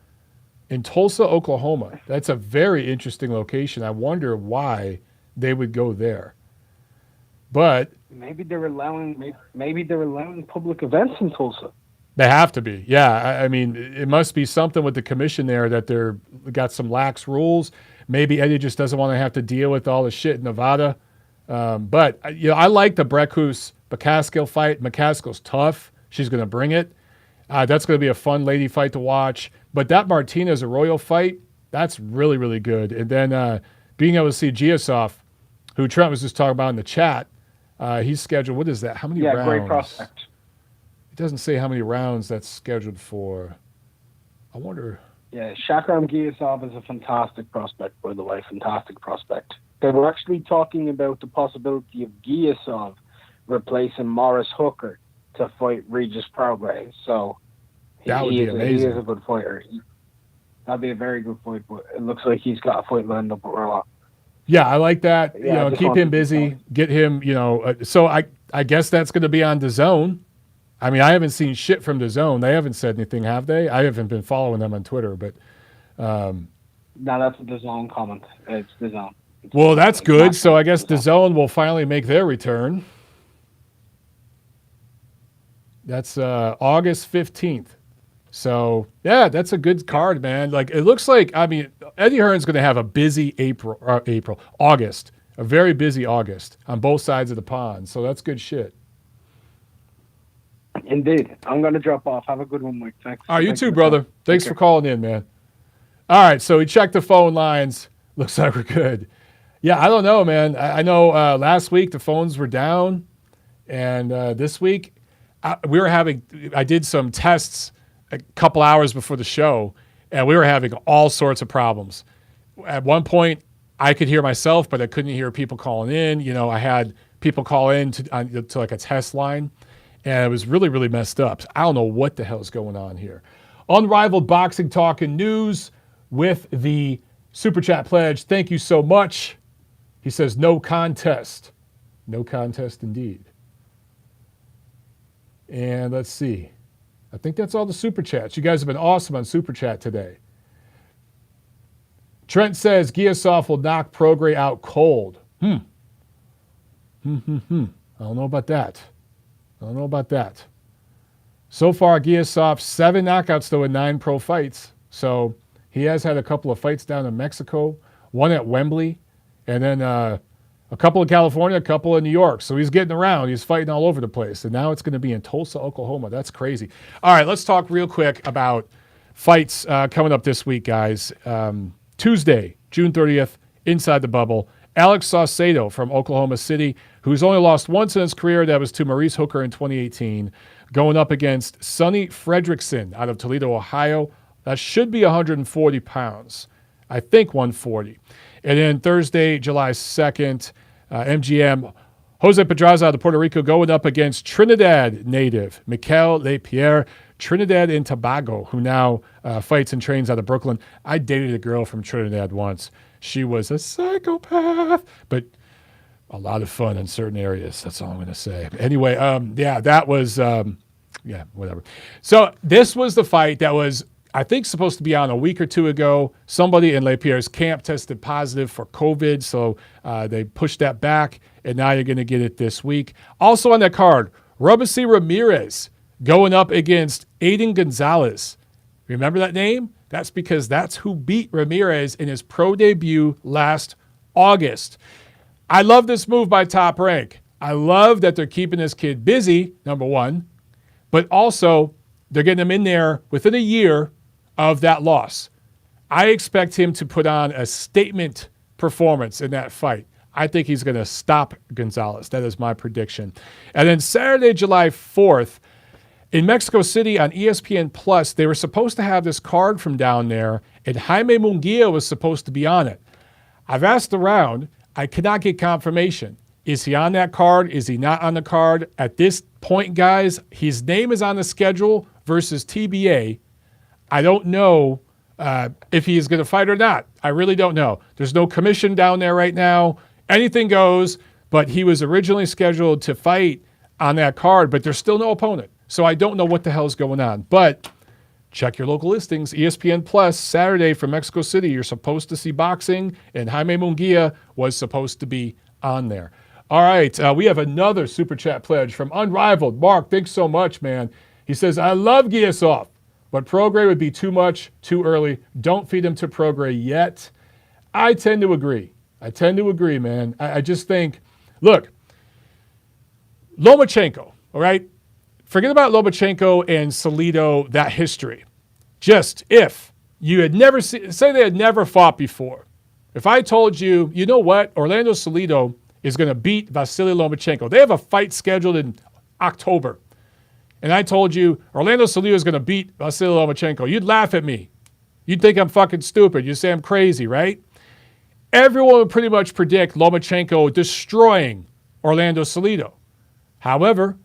in Tulsa, Oklahoma. That's a very interesting location. I wonder why they would go there. But maybe they're allowing public events in Tulsa. They have to be. Yeah, I mean, it must be something with the commission there that they're got some lax rules. Maybe Eddie just doesn't want to have to deal with all the shit in Nevada. But you know, I like the Brekus-McCaskill fight. McCaskill's tough. She's going to bring it. That's going to be a fun lady fight to watch. But that Martinez-Arroyo fight, that's really, really good. And then being able to see Giasov, who Trent was just talking about in the chat, he's scheduled. What is that? How many rounds? Yeah, great prospect. It doesn't say how many rounds that's scheduled for. I wonder. Yeah, Shakram Giasov is a fantastic prospect, by the way. Fantastic prospect. They were actually talking about the possibility of Giasov replacing Morris Hooker to fight Regis Prograis. So that would be amazing. He is a good fighter. That'd be a very good fight, but it looks like he's got a fight lined up with Roa. Yeah, I like that. Yeah, keep him busy. Get him, so I guess that's going to be on DAZN. I mean, I haven't seen shit from DAZN. They haven't said anything, have they? I haven't been following them on Twitter, but. No, that's a DAZN comment. It's DAZN. Well, that's good. So I guess DAZN will finally make their return. That's August 15th. So, yeah, that's a good card, man. Like, it looks like, I mean, Eddie Hearn's going to have a busy August, a very busy August on both sides of the pond. So that's good shit. Indeed. I'm going to drop off. Have a good one, Mike. Thanks. All right, you too, brother. Thanks for calling in, man. All right, so we checked the phone lines. Looks like we're good. Yeah, I don't know, man. I know last week the phones were down, and this week I did some tests a couple hours before the show, and we were having all sorts of problems. At one point, I could hear myself, but I couldn't hear people calling in. You know, I had people call in to like a test line, and it was really, really messed up. I don't know what the hell is going on here. Unrivaled boxing talk and news with the Super Chat pledge. Thank you so much. He says, no contest. No contest indeed. And let's see. I think that's all the Super Chats. You guys have been awesome on Super Chat today. Trent says, Giasov will knock Prograis out cold. I don't know about that. So far, Giasov, 7 knockouts, though, in 9 pro fights. So he has had a couple of fights down in Mexico, one at Wembley, and then a couple in California, a couple in New York. So he's getting around. He's fighting all over the place. And now it's going to be in Tulsa, Oklahoma. That's crazy. All right, let's talk real quick about fights coming up this week, guys. Tuesday, June 30th, Inside the Bubble, Alex Saucedo from Oklahoma City, who's only lost once in his career. That was to Maurice Hooker in 2018. Going up against Sonny Fredrickson out of Toledo, Ohio. That should be 140 pounds. I think 140. And then Thursday, July 2nd, MGM, Jose Pedraza out of Puerto Rico going up against Trinidad native Mikel Lepierre, Trinidad and Tobago, who now fights and trains out of Brooklyn. I dated a girl from Trinidad once. She was a psychopath, but a lot of fun in certain areas. That's all I'm going to say. Anyway, that was, whatever. So this was the fight that was, I think, supposed to be on a week or two ago. Somebody in Lepierre's camp tested positive for COVID, so they pushed that back, and now you're going to get it this week. Also on that card, Robeisy Ramirez going up against Aiden Gonzalez. Remember that name? That's because that's who beat Ramirez in his pro debut last August. I love this move by Top Rank. I love that they're keeping this kid busy, number one, but also they're getting him in there within a year of that loss. I expect him to put on a statement performance in that fight. I think he's going to stop Gonzalez. That is my prediction. And then Saturday, July 4th, in Mexico City on ESPN Plus, they were supposed to have this card from down there, and Jaime Munguia was supposed to be on it. I've asked around. I cannot get confirmation. Is he on that card? Is he not on the card? At this point, guys, his name is on the schedule versus TBA. I don't know if he is going to fight or not. I really don't know. There's no commission down there right now. Anything goes, but he was originally scheduled to fight on that card, but there's still no opponent. So I don't know what the hell's going on. But check your local listings. ESPN Plus, Saturday from Mexico City. You're supposed to see boxing, and Jaime Munguia was supposed to be on there. All right, we have another Super Chat pledge from Unrivaled. Mark, thanks so much, man. He says, I love Giasov, but Prograis would be too much, too early. Don't feed him to Prograis yet. I tend to agree. Man. I just think, look, Lomachenko, all right? Forget about Lomachenko and Salido, that history. Just if you had never say they had never fought before. If I told you, you know what, Orlando Salido is going to beat Vasily Lomachenko. They have a fight scheduled in October. And I told you Orlando Salido is going to beat Vasily Lomachenko. You'd laugh at me. You'd think I'm fucking stupid. You'd say I'm crazy, right? Everyone would pretty much predict Lomachenko destroying Orlando Salido. However,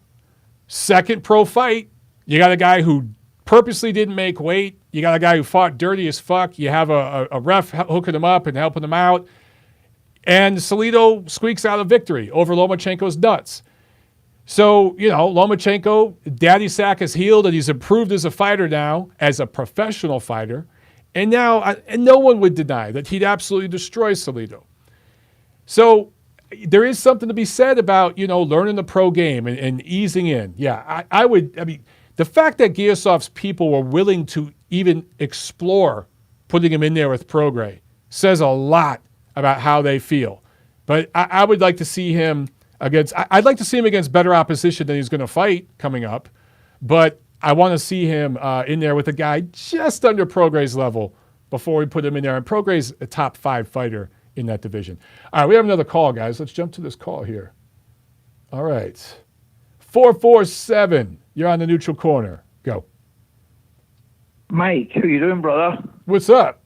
second pro fight, you got a guy who purposely didn't make weight. You got a guy who fought dirty as fuck. You have a ref hooking him up and helping him out. And Salido squeaks out a victory over Lomachenko's nuts. So, Lomachenko, daddy sack is healed, and he's improved as a fighter now, as a professional fighter. And now, and no one would deny that he'd absolutely destroy Salido. So there is something to be said about, learning the pro game and easing in. Yeah, I mean, the fact that Giasov's people were willing to even explore putting him in there with Prograis says a lot about how they feel. But I would like to see him I'd like to see him against better opposition than he's going to fight coming up. But I want to see him in there with a guy just under Prograis' level before we put him in there. And Prograis' a top 5 fighter in that division. All right, we have another call, guys. Let's jump to this call here. All right. 447, you're on the neutral corner. Go. Mike, how you doing, brother? What's up?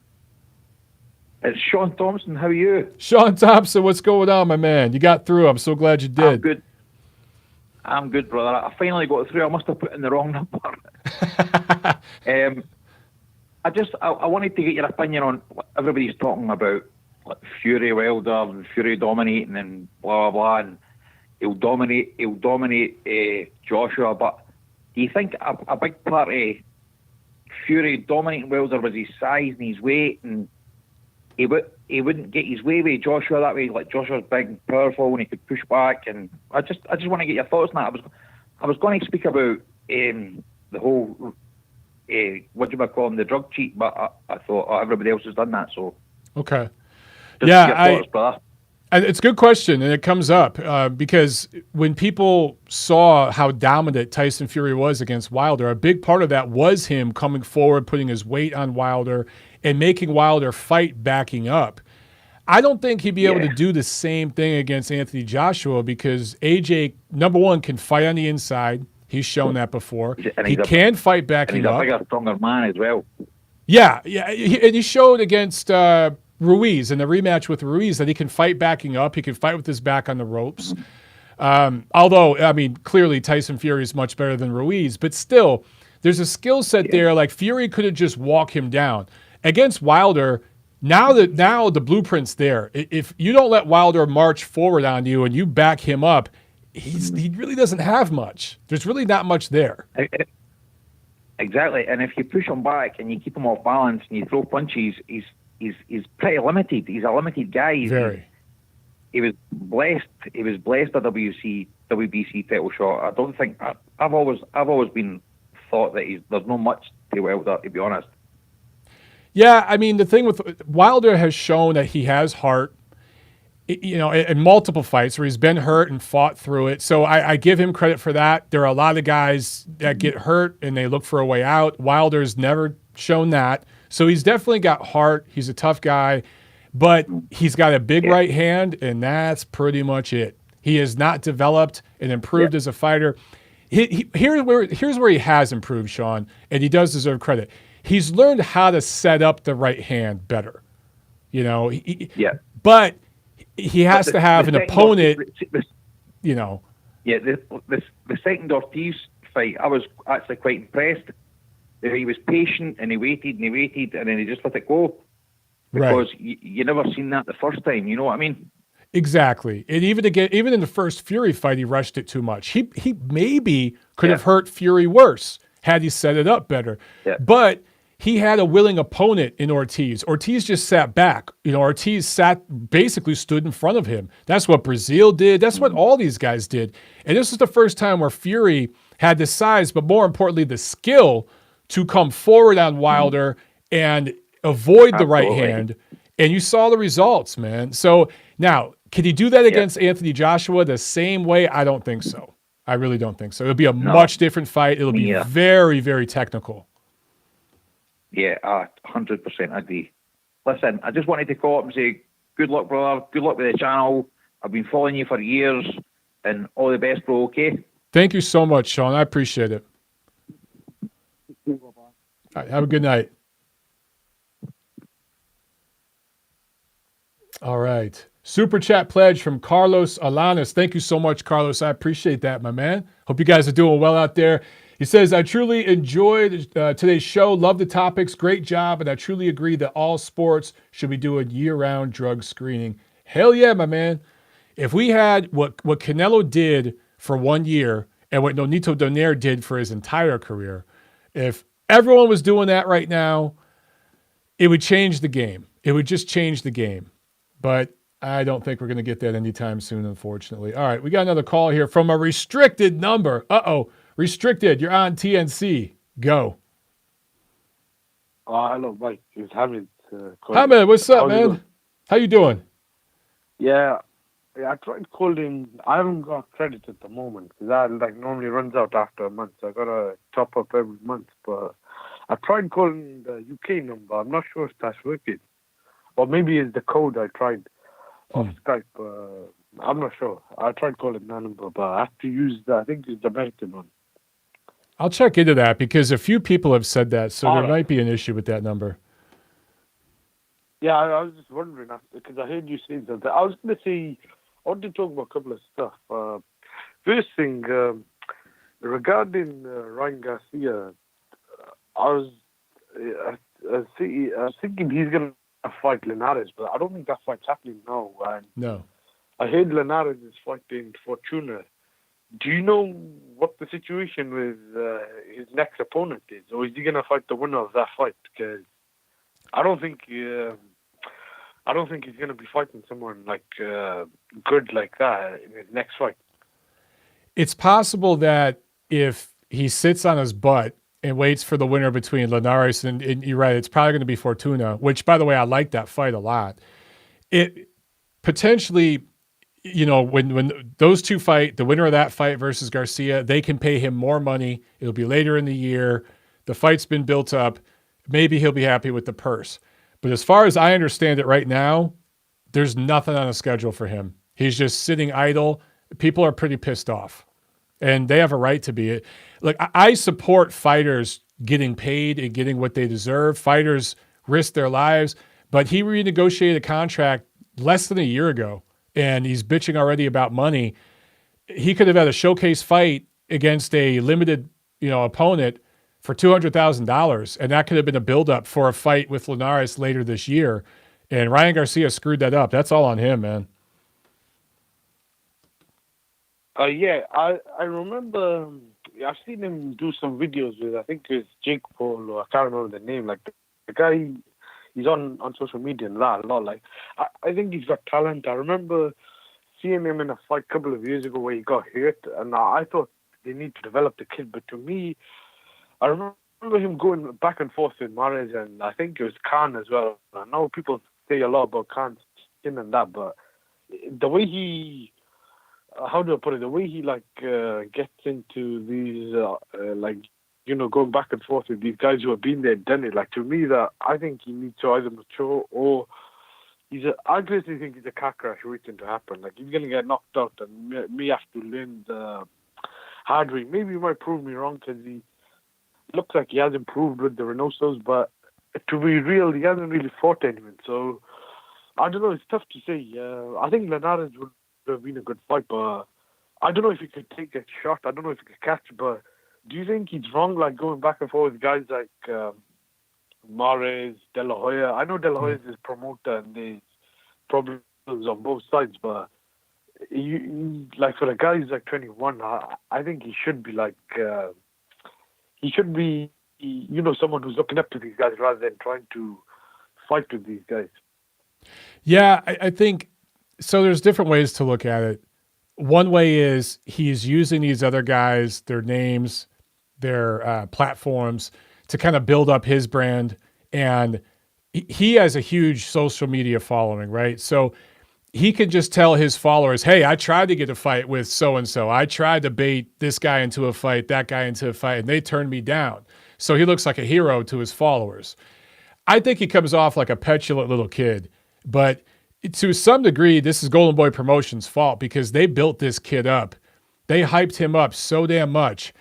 It's Sean Thompson. How are you? Sean Thompson, what's going on, my man? You got through. I'm so glad you did. I'm good, brother. I finally got through. I must have put in the wrong number. I wanted to get your opinion on what everybody's talking about, like Fury Wilder and Fury dominating and blah, blah, blah, and he'll dominate Joshua. But do you think a big part of Fury dominating Wilder was his size and his weight, and he wouldn't get his way with Joshua that way? Like, Joshua's big and powerful and he could push back. And I just want to get your thoughts on that. I was going to speak about the whole what do you call him, the drug cheat, but I thought everybody else has done that. So okay, thoughts, and it's a good question, and it comes up because when people saw how dominant Tyson Fury was against Wilder, a big part of that was him coming forward, putting his weight on Wilder, and making Wilder fight backing up. I don't think he'd be able to do the same thing against Anthony Joshua because AJ, number one, can fight on the inside. He's shown that before. He can fight backing up. He's a bigger, stronger man as well. Yeah. And he showed against Ruiz in the rematch with Ruiz that he can fight backing up. He can fight with his back on the ropes. Although, I mean, clearly Tyson Fury is much better than Ruiz, but still, there's a skill set there. Like Fury could have just walked him down. Against Wilder, now the blueprint's there. If you don't let Wilder march forward on you and you back him up, he really doesn't have much. There's really not much there. Exactly, and if you push him back and you keep him off balance and you throw punches, he's pretty limited. He's a limited guy. Very. He was blessed. He was blessed a WBC title shot. I don't think I've always been thought that there's not much to Wilder, to be honest. Yeah, I mean the thing with Wilder has shown that he has heart. You know, in multiple fights where he's been hurt and fought through it. So I give him credit for that. There are a lot of guys that get hurt and they look for a way out. Wilder's never shown that. So he's definitely got heart. He's a tough guy, but he's got a big right hand, and that's pretty much it. He has not developed and improved as a fighter. Here's where he has improved, Sean, and he does deserve credit. He's learned how to set up the right hand better. You know, but he has to have an opponent, you know. Yeah, the second Ortiz fight, I was actually quite impressed. He was patient and he waited and then he just let it go. Because you never seen that the first time, you know what I mean? Exactly. And even in the first Fury fight, he rushed it too much. He maybe could have hurt Fury worse had he set it up better. Yeah. But he had a willing opponent in Ortiz. Ortiz just sat back. You know, Ortiz basically stood in front of him. That's what Brazil did. That's what all these guys did. And this is the first time where Fury had the size, but more importantly, the skill to come forward on Wilder and avoid the right hand. And you saw the results, man. So now, can he do that against Anthony Joshua the same way? I don't think so. I really don't think so. It'll be a much different fight. It'll be very, very technical. Yeah, 100% agree. Listen, I just wanted to call up and say, good luck, brother. Good luck with the channel. I've been following you for years, and all the best, bro, okay? Thank you so much, Sean. I appreciate it. All right, have a good night. All right. Super chat pledge from Carlos Alanis. Thank you so much, Carlos. I appreciate that, my man. Hope you guys are doing well out there. He says, I truly enjoyed today's show. Love the topics. Great job. And I truly agree that all sports should be doing year-round drug screening. Hell yeah, my man. If we had what Canelo did for 1 year and what Nonito Donaire did for his entire career, if everyone was doing that right now, it would change the game. It would just change the game. But I don't think we're going to get that anytime soon, unfortunately. All right, we got another call here from a restricted number. Uh-oh. Restricted, you're on TNC. Go. Hello, Mike. It's Hamid. Hamid, what's up, man? How you doing? Yeah, I tried calling. I haven't got credit at the moment because that normally runs out after a month. I got to top up every month, but I tried calling the UK number. I'm not sure if that's working, or maybe it's the code I tried off Skype. I'm not sure. I tried calling that number, but I have to use I think it's the American one. I'll check into that because a few people have said that, so there might be an issue with that number. Yeah, I was just wondering because I heard you saying something. I was going to say, I want to talk about a couple of stuff. First thing, regarding Ryan Garcia, I was thinking he's going to fight Linares, but I don't think that fight's happening now. No. I heard Linares is fighting Fortuna. Do you know what the situation with his next opponent is, or is he going to fight the winner of that fight? Because I don't think he's going to be fighting someone good like that in his next fight. It's possible that if he sits on his butt and waits for the winner between Linares and you're right, it's probably going to be Fortuna. Which, by the way, I like that fight a lot. It potentially. You know, when those two fight, the winner of that fight versus Garcia, they can pay him more money. It'll be later in the year. The fight's been built up. Maybe he'll be happy with the purse. But as far as I understand it right now, there's nothing on the schedule for him. He's just sitting idle. People are pretty pissed off, and they have a right to be. Look, I support fighters getting paid and getting what they deserve. Fighters risk their lives, but he renegotiated a contract less than a year ago, and he's bitching already about money. He could have had a showcase fight against a limited, opponent for $200,000, and that could have been a buildup for a fight with Linares later this year. And Ryan Garcia screwed that up. That's all on him, man. I remember I've seen him do some videos with, I think it's Jake Paul, or I can't remember the name. Like the guy, he's on social media and that a lot. Like I think he's got talent. I remember seeing him in a fight a couple of years ago where he got hurt, and I thought they need to develop the kid. But to me, I remember him going back and forth with Mares, and I think it was Khan as well. I know people say a lot about Khan's chin and that, but the way he, how do I put it? The way he gets into these going back and forth with these guys who have been there, done it. Like, to me, that I think he needs to either mature or I personally think he's a car crash waiting to happen. Like, he's gonna get knocked out and may have to learn the hard way. Maybe he might prove me wrong because he looks like he has improved with the Reynosos, but to be real, he hasn't really fought anyone. So I don't know. It's tough to say. I think Linares would have been a good fight, but I don't know if he could take a shot. I don't know if he could catch. But do you think he's wrong, like going back and forth with guys like Mares, De La Hoya? I know De La Hoya is his promoter, and there's problems on both sides. But for a guy who's like 21, I think he should be someone who's looking up to these guys rather than trying to fight with these guys. Yeah, I think so. There's different ways to look at it. One way is he's using these other guys, their names, their platforms to kind of build up his brand. And he has a huge social media following, right? So he can just tell his followers, hey, I tried to get a fight with so-and-so. I tried to bait this guy into a fight, that guy into a fight, and they turned me down. So he looks like a hero to his followers. I think he comes off like a petulant little kid, but to some degree, this is Golden Boy Promotions' fault because they built this kid up. They hyped him up so damn much.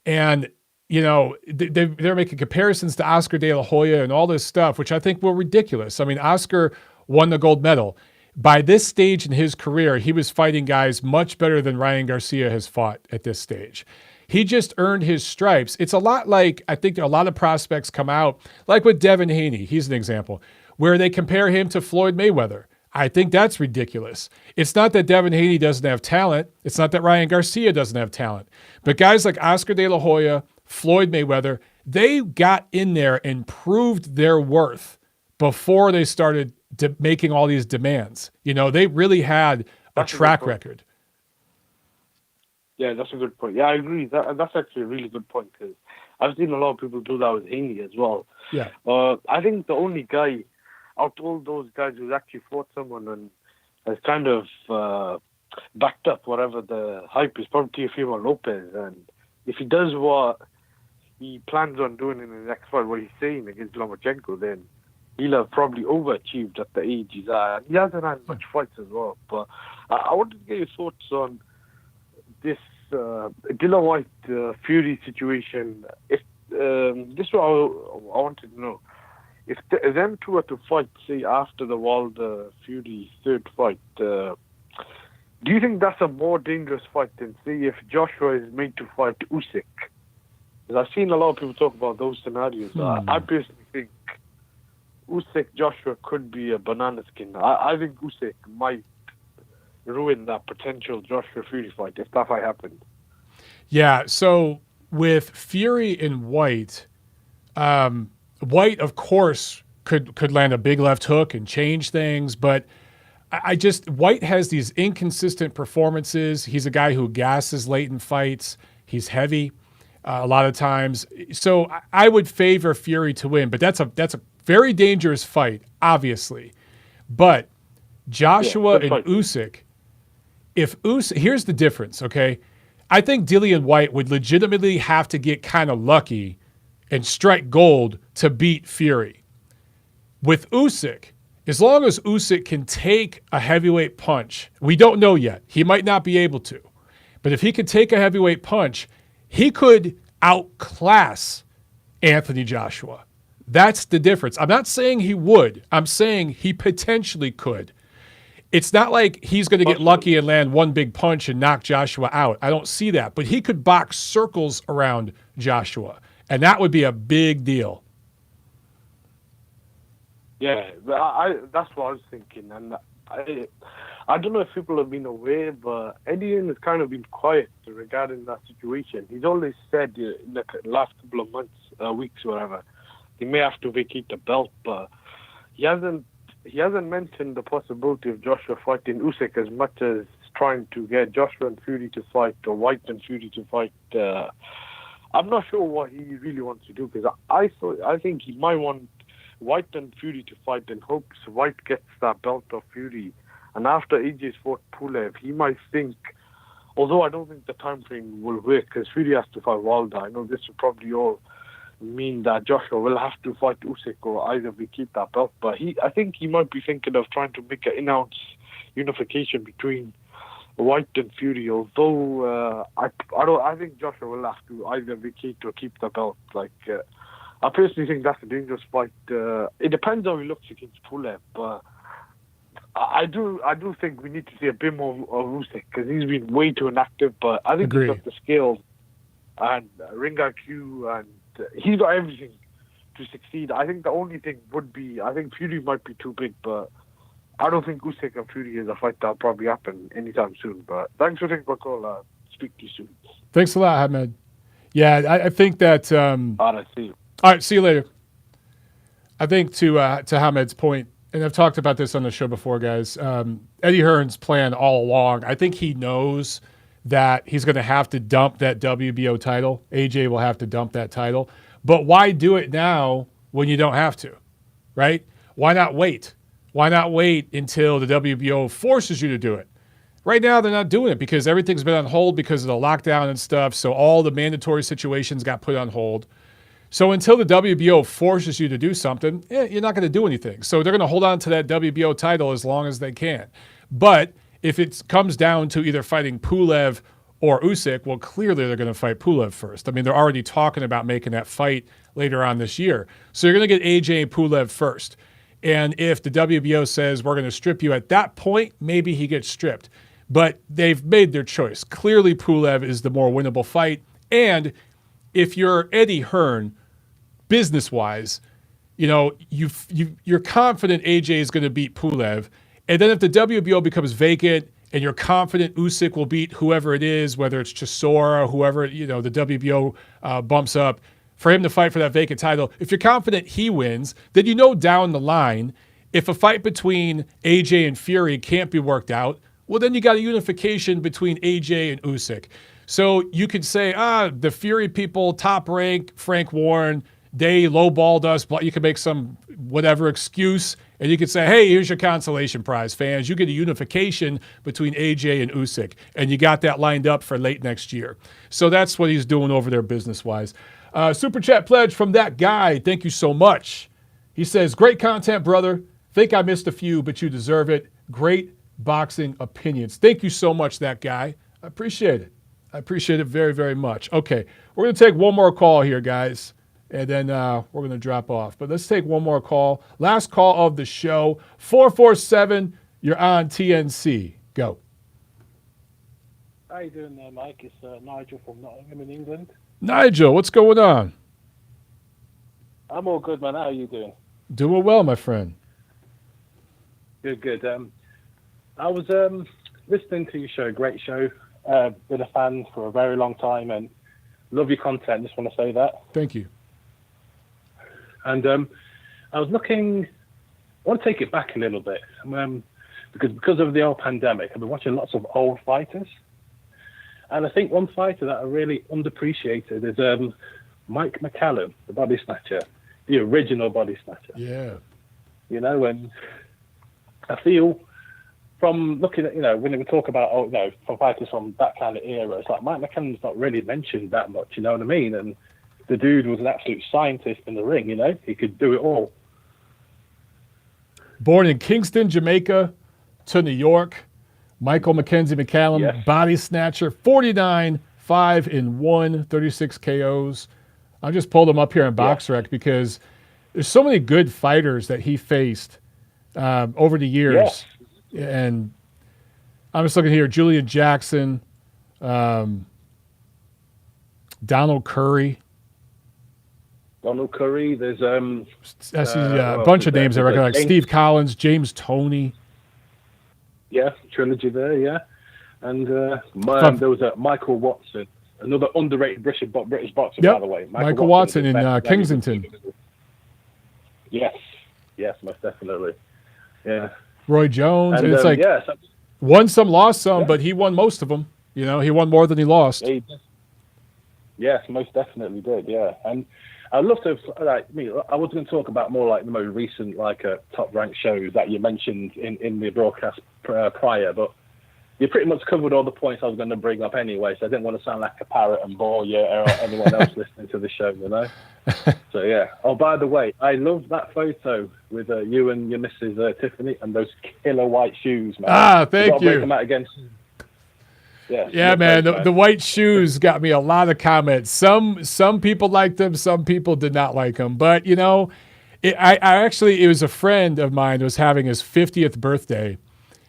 And, they're making comparisons to Oscar De La Hoya and all this stuff, which I think were ridiculous. I mean, Oscar won the gold medal. By this stage in his career, he was fighting guys much better than Ryan Garcia has fought at this stage. He just earned his stripes. It's a lot like, I think a lot of prospects come out, like with Devin Haney, he's an example, where they compare him to Floyd Mayweather. I think that's ridiculous. It's not that Devin Haney doesn't have talent. It's not that Ryan Garcia doesn't have talent. But guys like Oscar De La Hoya, Floyd Mayweather, they got in there and proved their worth before they started making all these demands. They really had a track record. Yeah, that's a good point. Yeah, I agree. That's actually a really good point because I've seen a lot of people do that with Haney as well. Yeah. I think the only guy out of all those guys who's actually fought someone and has kind of backed up whatever the hype is probably Teofimo Lopez. And if he does what he plans on doing in the next fight, what he's saying against Lomachenko, then he'll have probably overachieved at the age he's at. He hasn't had much fights as well. But I wanted to get your thoughts on this Dillian Whyte Fury situation. If this is what I wanted to know. If them two were to fight, say, after the Wilder Fury third fight, do you think that's a more dangerous fight than, say, if Joshua is made to fight Usyk? Because I've seen a lot of people talk about those scenarios. I personally think Usyk Joshua could be a banana skin. I think Usyk might ruin that potential Joshua Fury fight if that fight happened. Yeah, so with Fury and Whyte, Whyte, of course, could land a big left hook and change things, but Whyte has these inconsistent performances. He's a guy who gasses late in fights. He's heavy a lot of times. So I would favor Fury to win, but that's a very dangerous fight, obviously. But Joshua and Usyk, here's the difference, okay? I think Dillian Whyte would legitimately have to get kind of lucky and strike gold to beat Fury. With Usyk, As long as Usyk can take a heavyweight punch, we don't know yet. He might not be able to. But if he could take a heavyweight punch, he could outclass Anthony Joshua. That's the difference. I'm not saying he would. I'm saying he potentially could. It's not like he's going to get lucky and land one big punch and knock Joshua out. I don't see that. But he could box circles around Joshua, and that would be a big deal. Yeah, that's what I was thinking. And I don't know if people have been aware, but Eddie Hearn has kind of been quiet regarding that situation. He's always said in the last couple of months, weeks, whatever, he may have to vacate the belt, but he hasn't mentioned the possibility of Joshua fighting Usyk as much as trying to get Joshua and Fury to fight or Whyte and Fury to fight. I'm not sure what he really wants to do, because I think he might want Whyte and Fury to fight in hopes Whyte gets that belt of Fury. And after AJ's fought Pulev, he might think, although I don't think the time frame will work, because Fury has to fight Wilder. I know this will probably all mean that Joshua will have to fight Usyk or either vacate that belt. But I think he might be thinking of trying to make an in-house unification between Whyte and Fury. Although I think Joshua will have to either vacate or keep the belt. I personally think that's a dangerous fight. It depends how he looks against Pulev, but I do think we need to see a bit more of Usyk, because he's been way too inactive. But I think he's got the skills and ring IQ, and he's got everything to succeed. I think the only thing would be, I think Fury might be too big, but I don't think Usyk and Fury is a fight that'll probably happen anytime soon. But thanks for taking my call. Speak to you soon. Thanks a lot, Ahmed. Yeah, I think that. I see you. All right, see you later. I think to Hamed's point, and I've talked about this on the show before, guys, Eddie Hearn's plan all along, I think he knows that he's going to have to dump that WBO title. AJ will have to dump that title. But why do it now when you don't have to, right? Why not wait? Why not wait until the WBO forces you to do it? Right now, they're not doing it because everything's been on hold because of the lockdown and stuff, so all the mandatory situations got put on hold. So until the WBO forces you to do something, you're not going to do anything. So they're going to hold on to that WBO title as long as they can. But if it comes down to either fighting Pulev or Usyk, well, clearly they're going to fight Pulev first. I mean, they're already talking about making that fight later on this year. So you're going to get AJ and Pulev first. And if the WBO says we're going to strip you at that point, maybe he gets stripped. But they've made their choice. Clearly Pulev is the more winnable fight. And if you're Eddie Hearn, business-wise, you're confident AJ is going to beat Pulev, and then if the WBO becomes vacant and you're confident Usyk will beat whoever it is, whether it's Chisora, whoever the WBO bumps up for him to fight for that vacant title, if you're confident he wins, then down the line, if a fight between AJ and Fury can't be worked out, well, then you got a unification between AJ and Usyk. So you could say, the Fury people, Top Rank, Frank Warren, they lowballed us, but you can make some whatever excuse, and you could say, hey, here's your consolation prize, fans. You get a unification between AJ and Usyk, and you got that lined up for late next year. So that's what he's doing over there business-wise. Super Chat pledge from that guy. Thank you so much. He says, great content, brother. Think I missed a few, but you deserve it. Great boxing opinions. Thank you so much, that guy. I appreciate it. I appreciate it very, very much. Okay, we're going to take one more call here, guys. And then we're going to drop off. But let's take one more call. Last call of the show. 447, you're on TNC. Go. How you doing there, Mike? It's Nigel from Nottingham in England. Nigel, what's going on? I'm all good, man. How are you doing? Doing well, my friend. Good. I was listening to your show. Great show. Been a fan for a very long time and love your content. Just want to say that. Thank you. And I was looking, I want to take it back a little bit, because of the old pandemic, I've been watching lots of old fighters. And I think one fighter that I really underappreciated is Mike McCallum, the body snatcher, the original body snatcher. Yeah. And I feel from looking at, when we talk about, from fighters from that kind of era, it's like Mike McCallum's not really mentioned that much, you know what I mean? And the dude was an absolute scientist in the ring, he could do it all. born in Kingston, Jamaica, to New York. Michael Mackenzie McCallum, body snatcher, 49, 5-1, 36 KOs. I just pulled him up here in BoxRec because there's so many good fighters that he faced over the years. And I'm just looking here, Julian Jackson, Donald Curry. There's a bunch of names I recognize. Like Steve Collins, James Toney. Yeah, trilogy there, And there was Michael Watson, another underrated British boxer, by the way. Michael Watson in Kensington. Yes, most definitely. Yeah. Roy Jones. And it's won some, lost some, but he won most of them. You know, he won more than he lost. Yes, most definitely did, And I'd love to, I was going to talk about more like the most recent, top ranked shows that you mentioned in the broadcast prior, but you pretty much covered all the points I was going to bring up anyway, so I didn't want to sound like a parrot and bore you or anyone else listening to the show, you know? So, yeah. Oh, by the way, I love that photo with you and your missus, Tiffany, and those killer white shoes, man. Thank you. Break them out again. Yeah, man. The white shoes got me a lot of comments. Some people liked them. Some people did not like them. But, you know, it was a friend of mine who was having his 50th birthday.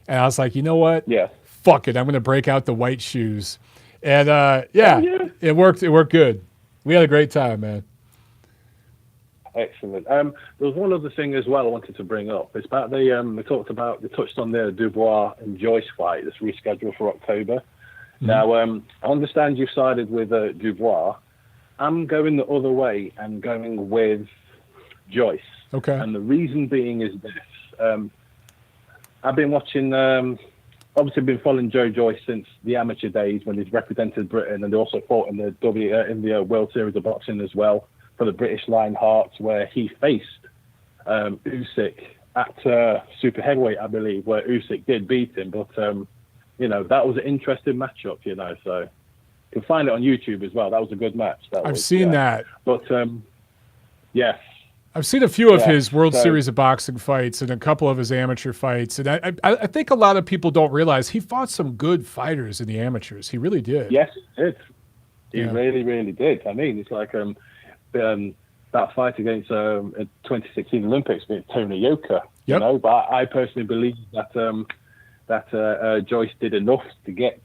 And I was like, you know what? Yeah. Fuck it. I'm going to break out the white shoes. And, it worked. It worked good. We had a great time, man. Excellent. There was one other thing as well I wanted to bring up. It's about they touched on the Dubois and Joyce fight that's rescheduled for October. Mm-hmm. Now, I understand you've sided with Dubois. I'm going the other way and going with Joyce. Okay. And the reason being is this. I've been watching, obviously been following Joe Joyce since the amateur days when he's represented Britain, and they also fought in the World Series of Boxing as well for the British Lionhearts, where he faced Usyk at super heavyweight, I believe, where Usyk did beat him. But, that was an interesting matchup, so you can find it on YouTube as well. That was a good match. I've seen that. But, yes. I've seen a few of his World Series of Boxing fights and a couple of his amateur fights. And I think a lot of people don't realize he fought some good fighters in the amateurs. He really did. Yes, he did. He really, really did. I mean, it's like that fight against 2016 Olympics with Tony Yoka, but I personally believe that Joyce did enough to get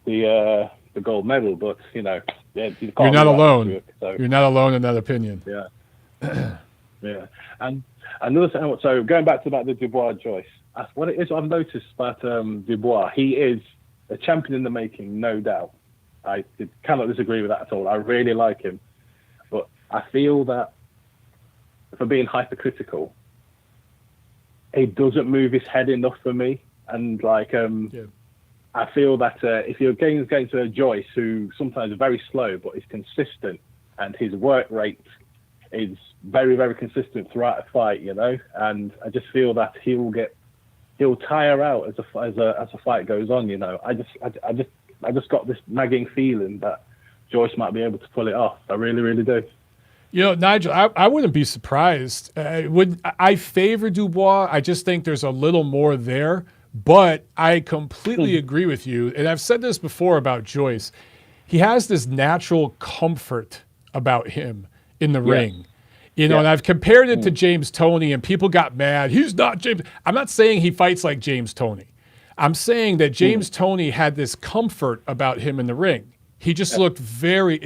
the gold medal. But, you're not alone. You're not alone in that opinion. Yeah. Yeah, and another thing. So going back to the Dubois Joyce, what it is I've noticed about Dubois, he is a champion in the making, no doubt. I cannot disagree with that at all. I really like him, but I feel that, for being hypercritical, he doesn't move his head enough for me. And I feel that if you're going against a Joyce who sometimes is very slow but is consistent, and his work rate is very, very consistent throughout a fight, and I just feel that he'll tire out as a fight goes on, I just got this nagging feeling that Joyce might be able to pull it off. I really, really do. Nigel, I wouldn't be surprised. I favor Dubois. I just think there's a little more there, but I completely agree with you. And I've said this before about Joyce. He has this natural comfort about him in the ring. And I've compared it to James Toney, and people got mad. He's not James. I'm not saying he fights like James Toney. I'm saying that James Toney had this comfort about him in the ring. He just looked very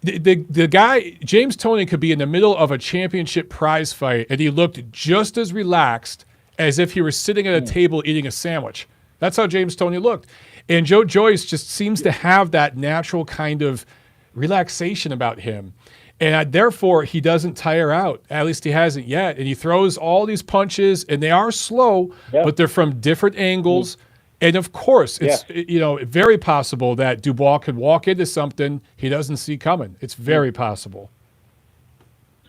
the guy, James Toney, could be in the middle of a championship prize fight, and he looked just as relaxed as if he were sitting at a table eating a sandwich. That's how James Toney looked. And Joe Joyce just seems to have that natural kind of relaxation about him. And therefore, he doesn't tire out. At least he hasn't yet. And he throws all these punches, and they are slow, but they're from different angles. And, of course, it's very possible that Dubois could walk into something he doesn't see coming. It's very possible.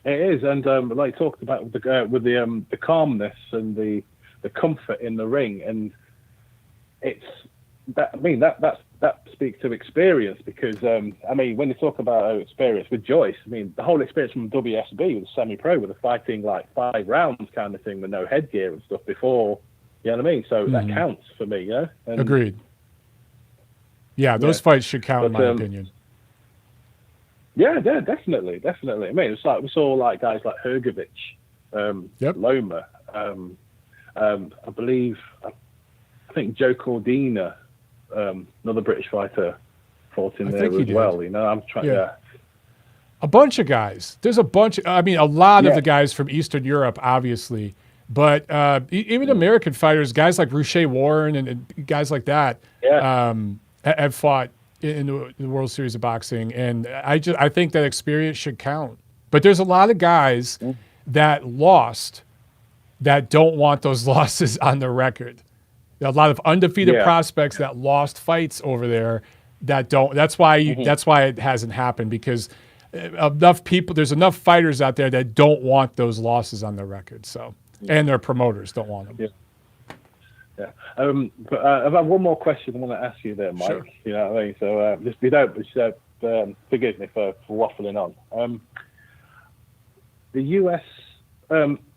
It is. And like talked about with the calmness and the comfort in the ring. And that's that speaks to experience because, I mean, when you talk about experience with Joyce, I mean, the whole experience from WSB was semi-pro with a fighting like 5 rounds kind of thing with no headgear and stuff before, you know what I mean? So that counts for me, yeah? And, agreed. Yeah, those fights should count in my opinion. Yeah, definitely. I mean, it's like we saw like guys like Hrgovic, Loma, I believe, I think Joe Cordina, another British fighter, fought in there as well. You know, I'm trying. Yeah. A bunch of guys. There's a bunch. I mean, a lot of the guys from Eastern Europe, obviously, but even American fighters, guys like Ruche Warren and guys like that, have fought in the World Series of Boxing, and I think that experience should count. But there's a lot of guys that lost that don't want those losses on their record. A lot of undefeated prospects that lost fights over there that don't. That's why it hasn't happened, because there's enough fighters out there that don't want those losses on their record. So, and their promoters don't want them. Yeah. But I've had one more question I want to ask you there, Mike. Sure. You know what I mean? So forgive me for waffling on. The US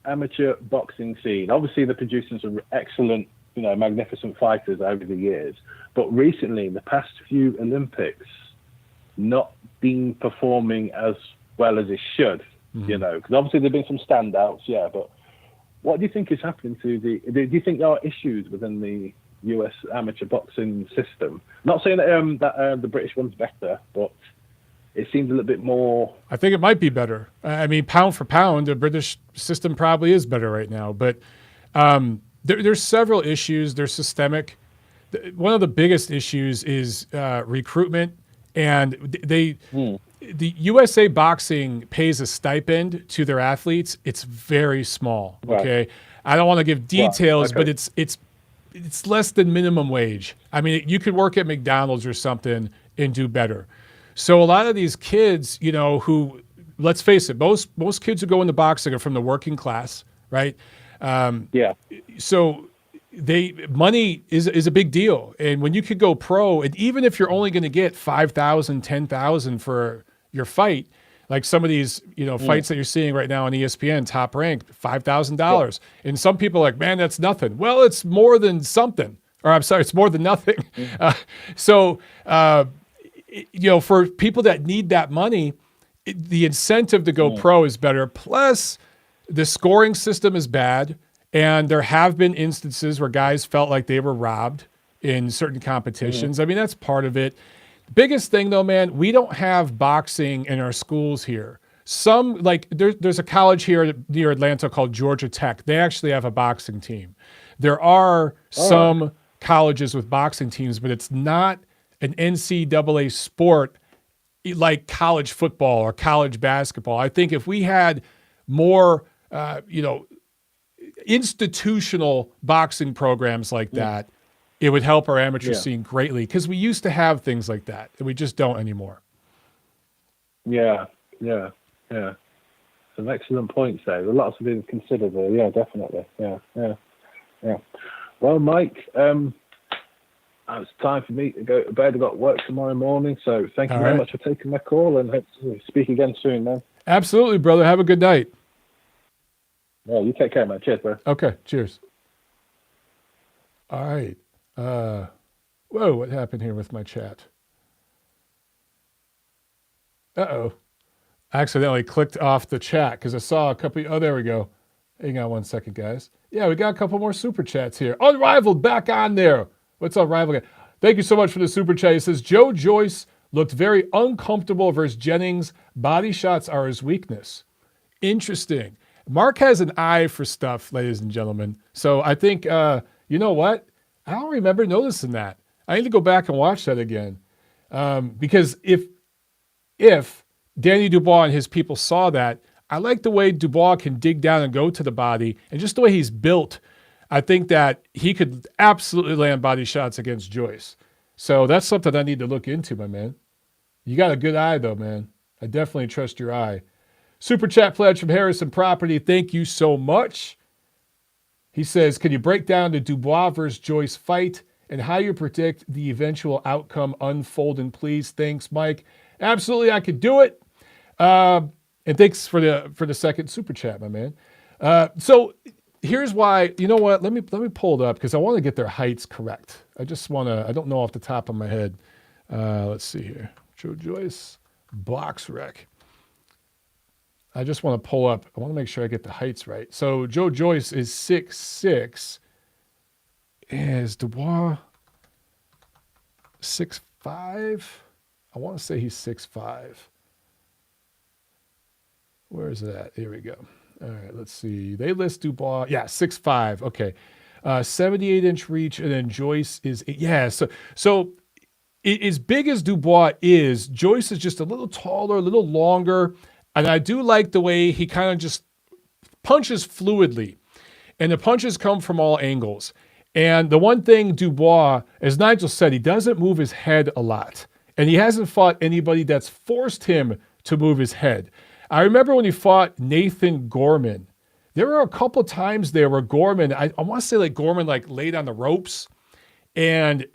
amateur boxing scene, obviously they're producing some excellent, you know, magnificent fighters over the years, but recently in the past few Olympics, not been performing as well as it should, you know, because obviously there've been some standouts, but what do you think is happening to do you think there are issues within the US amateur boxing system? Not saying that the British one's better, but it seems a little bit more. I think it might be better. I mean, pound for pound, the British system probably is better right now, but there's several issues. They're systemic. One of the biggest issues is recruitment, and the USA Boxing pays a stipend to their athletes. It's very small. Okay, I don't want to give details, but it's less than minimum wage. I mean, you could work at McDonald's or something and do better. So a lot of these kids, you know, who, let's face it, most kids who go into boxing are from the working class, right? So money is a big deal. And when you could go pro, and even if you're only going to get $5,000, $10,000 for your fight, like some of these, you know, fights that you're seeing right now on ESPN, top ranked, $5,000. And some people are like, man, that's nothing. Well, it's more than something. Or I'm sorry, it's more than nothing. You know, for people that need that money, the incentive to go pro is better. Plus, the scoring system is bad, and there have been instances where guys felt like they were robbed in certain competitions. I mean, that's part of it. Biggest thing, though, man, we don't have boxing in our schools here. Some, like, there's a college here near Atlanta called Georgia Tech. They actually have a boxing team. There are some colleges with boxing teams, but it's not an NCAA sport like college football or college basketball. I think if we had more, institutional boxing programs like that, it would help our amateur scene greatly, because we used to have things like that, and we just don't anymore. Yeah. Some excellent points there. There's lots of things to consider there. Yeah, definitely. Yeah. Well, Mike, it's time for me to go to bed. I've got work tomorrow morning, so thank you very much for taking my call, and hope to speak again soon, man. Absolutely, brother. Have a good night. Well, you take care, man. Cheers, bro. Okay, cheers. All right. Whoa, what happened here with my chat? Uh-oh. I accidentally clicked off the chat because I saw a couple. Oh, there we go. Hang on one second, guys. Yeah, we got a couple more super chats here. Unrivaled, back on there. What's up, Rival? Thank you so much for the super chat. He says, Joe Joyce looked very uncomfortable versus Jennings. Body shots are his weakness. Interesting. Mark has an eye for stuff, ladies and gentlemen. So I think, you know what? I don't remember noticing that. I need to go back and watch that again. Because if Danny Dubois and his people saw that, I like the way Dubois can dig down and go to the body, and just the way he's built. I think that he could absolutely land body shots against Joyce. So that's something I need to look into, my man. You got a good eye, though, man. I definitely trust your eye. Super chat pledge from Harrison Property. Thank you so much. He says, can you break down the Dubois versus Joyce fight and how you predict the eventual outcome unfolding, please. Thanks, Mike. Absolutely, I could do it. And thanks for the second super chat, my man. So here's why. You know what? Let me pull it up because I want to get their heights correct. I don't know off the top of my head. Let's see here. Joe Joyce, box rec. I just want to pull up. I want to make sure I get the heights right. So Joe Joyce is 6'6". Is Dubois 6'5"? I want to say he's 6'5". Where is it at? Here we go. All right, let's see. They list Dubois. Yeah, 6'5". Okay. 78-inch reach, and then Joyce is, yeah. So as big as Dubois is, Joyce is just a little taller, a little longer, and I do like the way he kind of just punches fluidly, and the punches come from all angles. And the one thing Dubois, as Nigel said, he doesn't move his head a lot, and he hasn't fought anybody that's forced him to move his head. I remember when he fought Nathan Gorman. There were a couple times there where Gorman, I want to say like Gorman like laid on the ropes and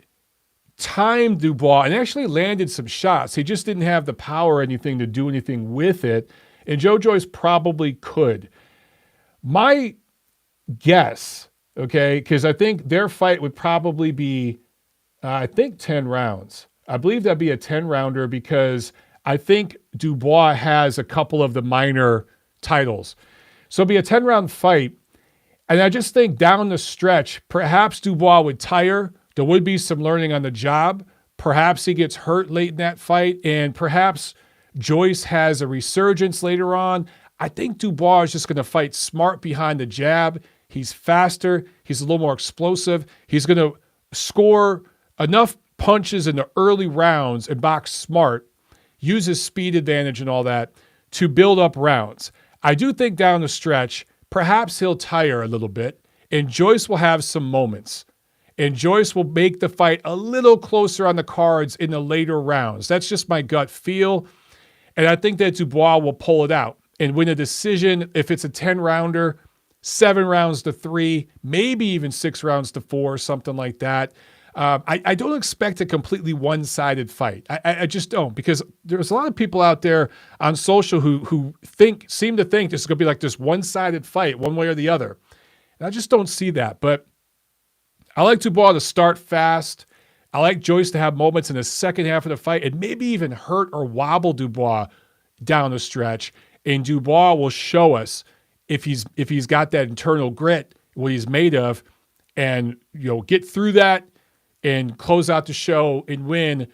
timed Dubois and actually landed some shots. He just didn't have the power or anything to do anything with it. And Joe Joyce probably could. My guess, okay, because I think their fight would probably be, 10 rounds. I believe that'd be a 10-rounder because I think Dubois has a couple of the minor titles. So it'll be a 10-round fight. And I just think down the stretch, perhaps Dubois would tire. There would be some learning on the job. Perhaps he gets hurt late in that fight. And perhaps Joyce has a resurgence later on. I think Dubois is just going to fight smart behind the jab. He's faster. He's a little more explosive. He's going to score enough punches in the early rounds and box smart, use his speed advantage and all that to build up rounds. I do think down the stretch, perhaps he'll tire a little bit, and Joyce will have some moments. And Joyce will make the fight a little closer on the cards in the later rounds. That's just my gut feel. And I think that Dubois will pull it out and win a decision if it's a 10-rounder, 7 rounds to 3, maybe even 6 rounds to 4, something like that. I don't expect a completely one-sided fight. I just don't, because there's a lot of people out there on social who seem to think this is going to be like this one-sided fight, one way or the other. And I just don't see that. But I like Dubois to start fast. I like Joyce to have moments in the second half of the fight and maybe even hurt or wobble Dubois down the stretch. And Dubois will show us if he's got that internal grit, what he's made of, and get through that and close out the show and win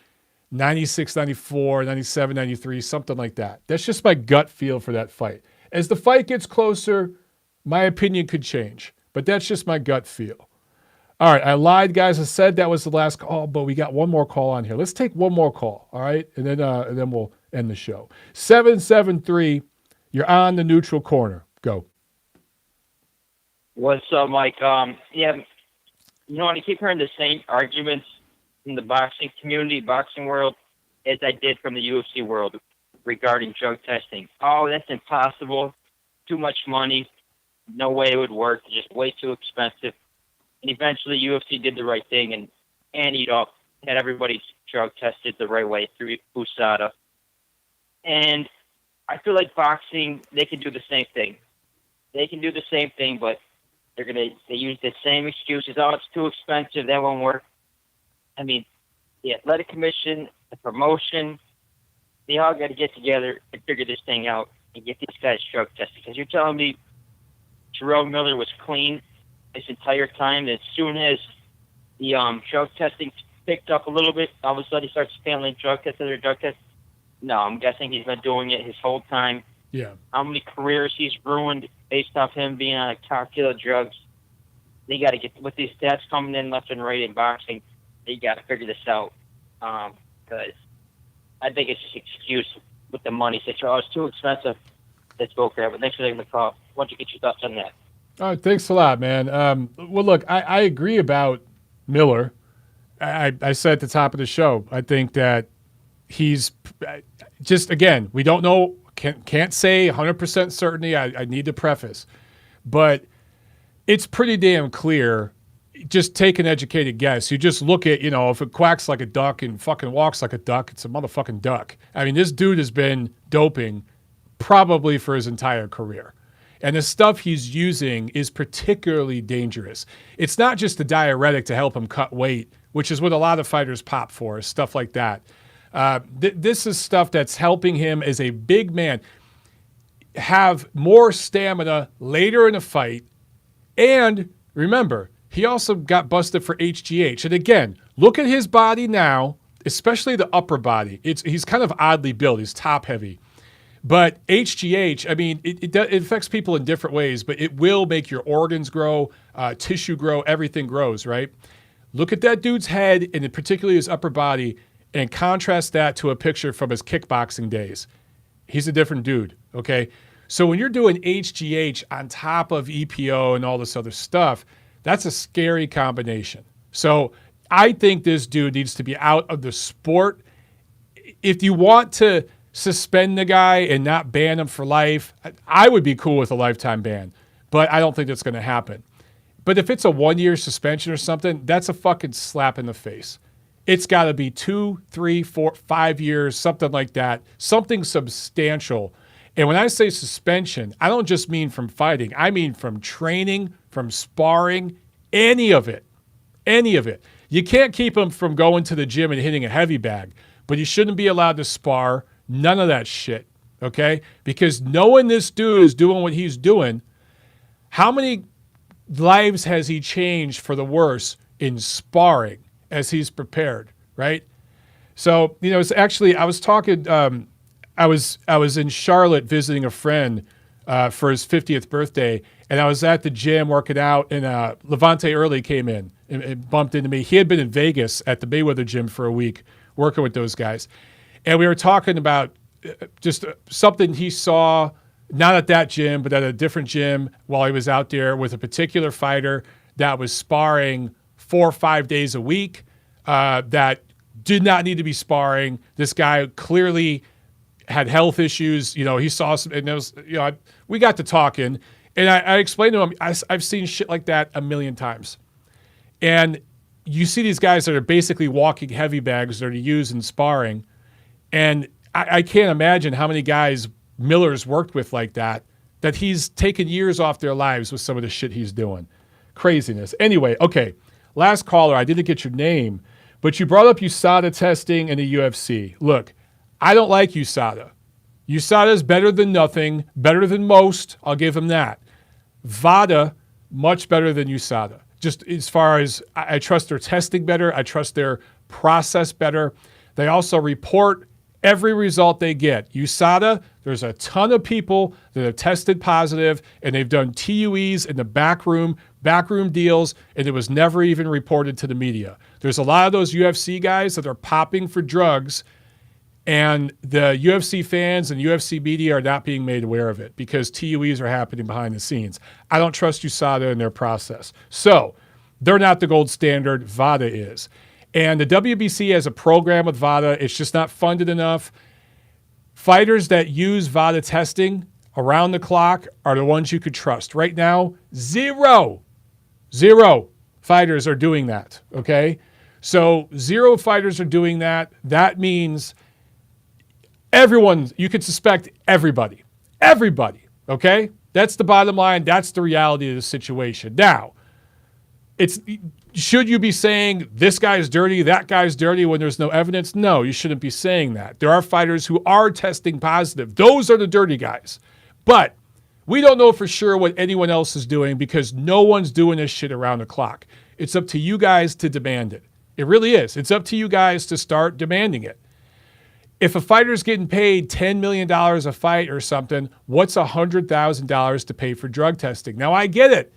96, 94, 97, 93, something like that. That's just my gut feel for that fight. As the fight gets closer, my opinion could change, but that's just my gut feel. All right, I lied, guys. I said that was the last call, but we got one more call on here. Let's take one more call, all right? And then we'll end the show. 773, you're on the neutral corner. Go. What's up, Mike? I keep hearing the same arguments in the boxing community, boxing world, as I did from the UFC world regarding drug testing. Oh, that's impossible. Too much money. No way it would work. Just way too expensive. And eventually UFC did the right thing and had everybody drug tested the right way through USADA. And I feel like boxing, they can do the same thing. They can do the same thing, but they use the same excuses. Oh, it's too expensive. That won't work. I mean, the athletic commission, the promotion, they all got to get together and figure this thing out and get these guys drug tested. Because you're telling me Jarrell Miller was clean this entire time. As soon as the drug testing picked up a little bit, all of a sudden he starts failing drug tests after drug tests. No, I'm guessing he's been doing it his whole time. Yeah. How many careers he's ruined based off him being on a cocktail of drugs. They got to get, with these stats coming in left and right in boxing, they got to figure this out. Because I think it's just an excuse with the money. Say, oh, it's too expensive. Let's go grab it. Thanks for taking the call. Why don't you get your thoughts on that? All right, thanks a lot, man. Well, look, I agree about Miller. I said at the top of the show, I think that he's just, again, we don't know, can't say 100% certainty. I need to preface. But it's pretty damn clear just take an educated guess. You just look at, if it quacks like a duck and fucking walks like a duck, it's a motherfucking duck. I mean, this dude has been doping probably for his entire career. And the stuff he's using is particularly dangerous. It's not just a diuretic to help him cut weight, which is what a lot of fighters pop for, stuff like that. This is stuff that's helping him as a big man have more stamina later in a fight. And remember, he also got busted for HGH. And again, look at his body now, especially the upper body. He's kind of oddly built. He's top heavy. But HGH, I mean, it affects people in different ways, but it will make your organs grow, tissue grow, everything grows, right? Look at that dude's head, and particularly his upper body, and contrast that to a picture from his kickboxing days. He's a different dude, okay? So when you're doing HGH on top of EPO and all this other stuff, that's a scary combination. So I think this dude needs to be out of the sport. If you want to suspend the guy and not ban him for life, I would be cool with a lifetime ban, but I don't think that's going to happen. But if it's a 1-year suspension or something, that's a fucking slap in the face. It's got to be 2, 3, 4, 5 years, something like that, something substantial. And when I say suspension, I don't just mean from fighting. I mean from training, from sparring, any of it. Any of it. You can't keep him from going to the gym and hitting a heavy bag, but he shouldn't be allowed to spar. None of that shit, okay? Because knowing this dude is doing what he's doing, how many lives has he changed for the worse in sparring as he's prepared, right? So, it's actually, I was talking, I was in Charlotte visiting a friend for his 50th birthday, and I was at the gym working out, and Levante Early came in and bumped into me. He had been in Vegas at the Mayweather gym for a week working with those guys. And we were talking about just something he saw, not at that gym, but at a different gym while he was out there with a particular fighter that was sparring 4 or 5 days a week, that did not need to be sparring. This guy clearly had health issues. He saw some, and it was, we got to talking, and I explained to him, I've seen shit like that a million times. And you see these guys that are basically walking heavy bags that are used in sparring. And I can't imagine how many guys Miller's worked with like that he's taken years off their lives with some of the shit he's doing. Craziness. Anyway, okay, last caller. I didn't get your name, but you brought up USADA testing in the UFC. Look, I don't like USADA. USADA is better than nothing, better than most. I'll give him that. VADA, much better than USADA. Just as far as I trust their testing better, I trust their process better. They also report every result they get. USADA, there's a ton of people that have tested positive, and they've done TUEs in the backroom deals, and it was never even reported to the media. There's a lot of those UFC guys that are popping for drugs, and the UFC fans and UFC media are not being made aware of it because TUEs are happening behind the scenes. I don't trust USADA in their process. So they're not the gold standard. VADA is. And the WBC has a program with VADA. It's just not funded enough. Fighters that use VADA testing around the clock are the ones you could trust. Right now, zero fighters are doing that, okay? So 0 fighters are doing that. That means everyone, you could suspect everybody, okay? That's the bottom line. That's the reality of the situation. Now, should you be saying this guy's dirty, that guy's dirty when there's no evidence? No, you shouldn't be saying that. There are fighters who are testing positive. Those are the dirty guys. But we don't know for sure what anyone else is doing because no one's doing this shit around the clock. It's up to you guys to demand it. It really is. It's up to you guys to start demanding it. If a fighter's getting paid $10 million a fight or something, what's $100,000 to pay for drug testing? Now, I get it.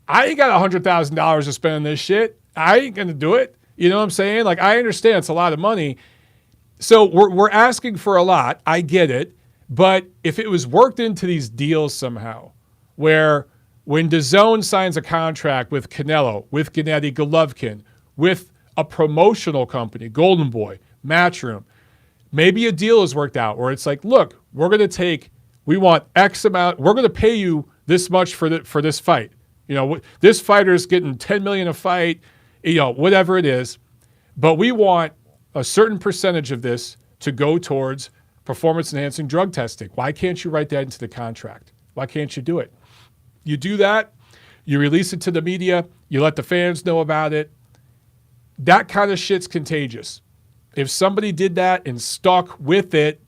I ain't got $100,000 to spend on this shit. I ain't going to do it. You know what I'm saying? Like, I understand it's a lot of money. So we're asking for a lot. I get it. But if it was worked into these deals somehow, where when DAZN signs a contract with Canelo, with Gennady Golovkin, with a promotional company, Golden Boy, Matchroom, maybe a deal is worked out where it's like, look, we want X amount. We're going to pay you this much for this fight. You know, this fighter's getting $10 million a fight, you know, whatever it is. But we want a certain percentage of this to go towards performance-enhancing drug testing. Why can't you write that into the contract? Why can't you do it? You do that, you release it to the media, you let the fans know about it. That kind of shit's contagious. If somebody did that and stuck with it,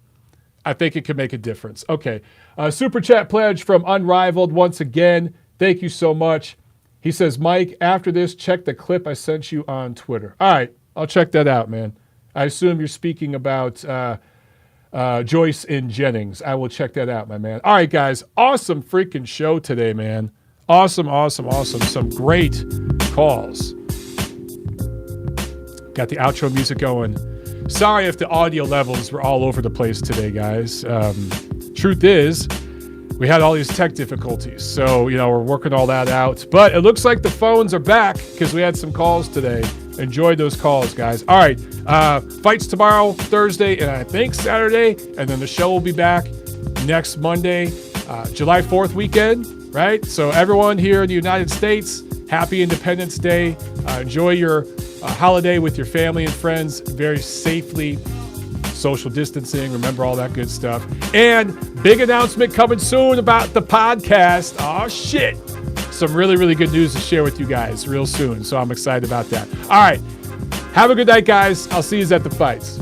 I think it could make a difference. Okay. Super Chat pledge from Unrivaled once again. Thank you so much. He says, Mike, after this, check the clip I sent you on Twitter. All right. I'll check that out, man. I assume you're speaking about Joyce and Jennings. I will check that out, my man. All right, guys. Awesome freaking show today, man. Awesome. Some great calls. Got the outro music going. Sorry if the audio levels were all over the place today, guys. Truth is, we had all these tech difficulties. So, you know, we're working all that out. But it looks like the phones are back because we had some calls today. Enjoyed those calls, guys. All right. Fights tomorrow, Thursday, and I think Saturday. And then the show will be back next Monday, July 4th weekend, right? So everyone here in the United States, happy Independence Day. Enjoy your holiday with your family and friends very safely. Social distancing, remember all that good stuff. And big announcement coming soon about the podcast. Oh, shit. Some really, really good news to share with you guys real soon. So I'm excited about that. All right. Have a good night, guys. I'll see you at the fights.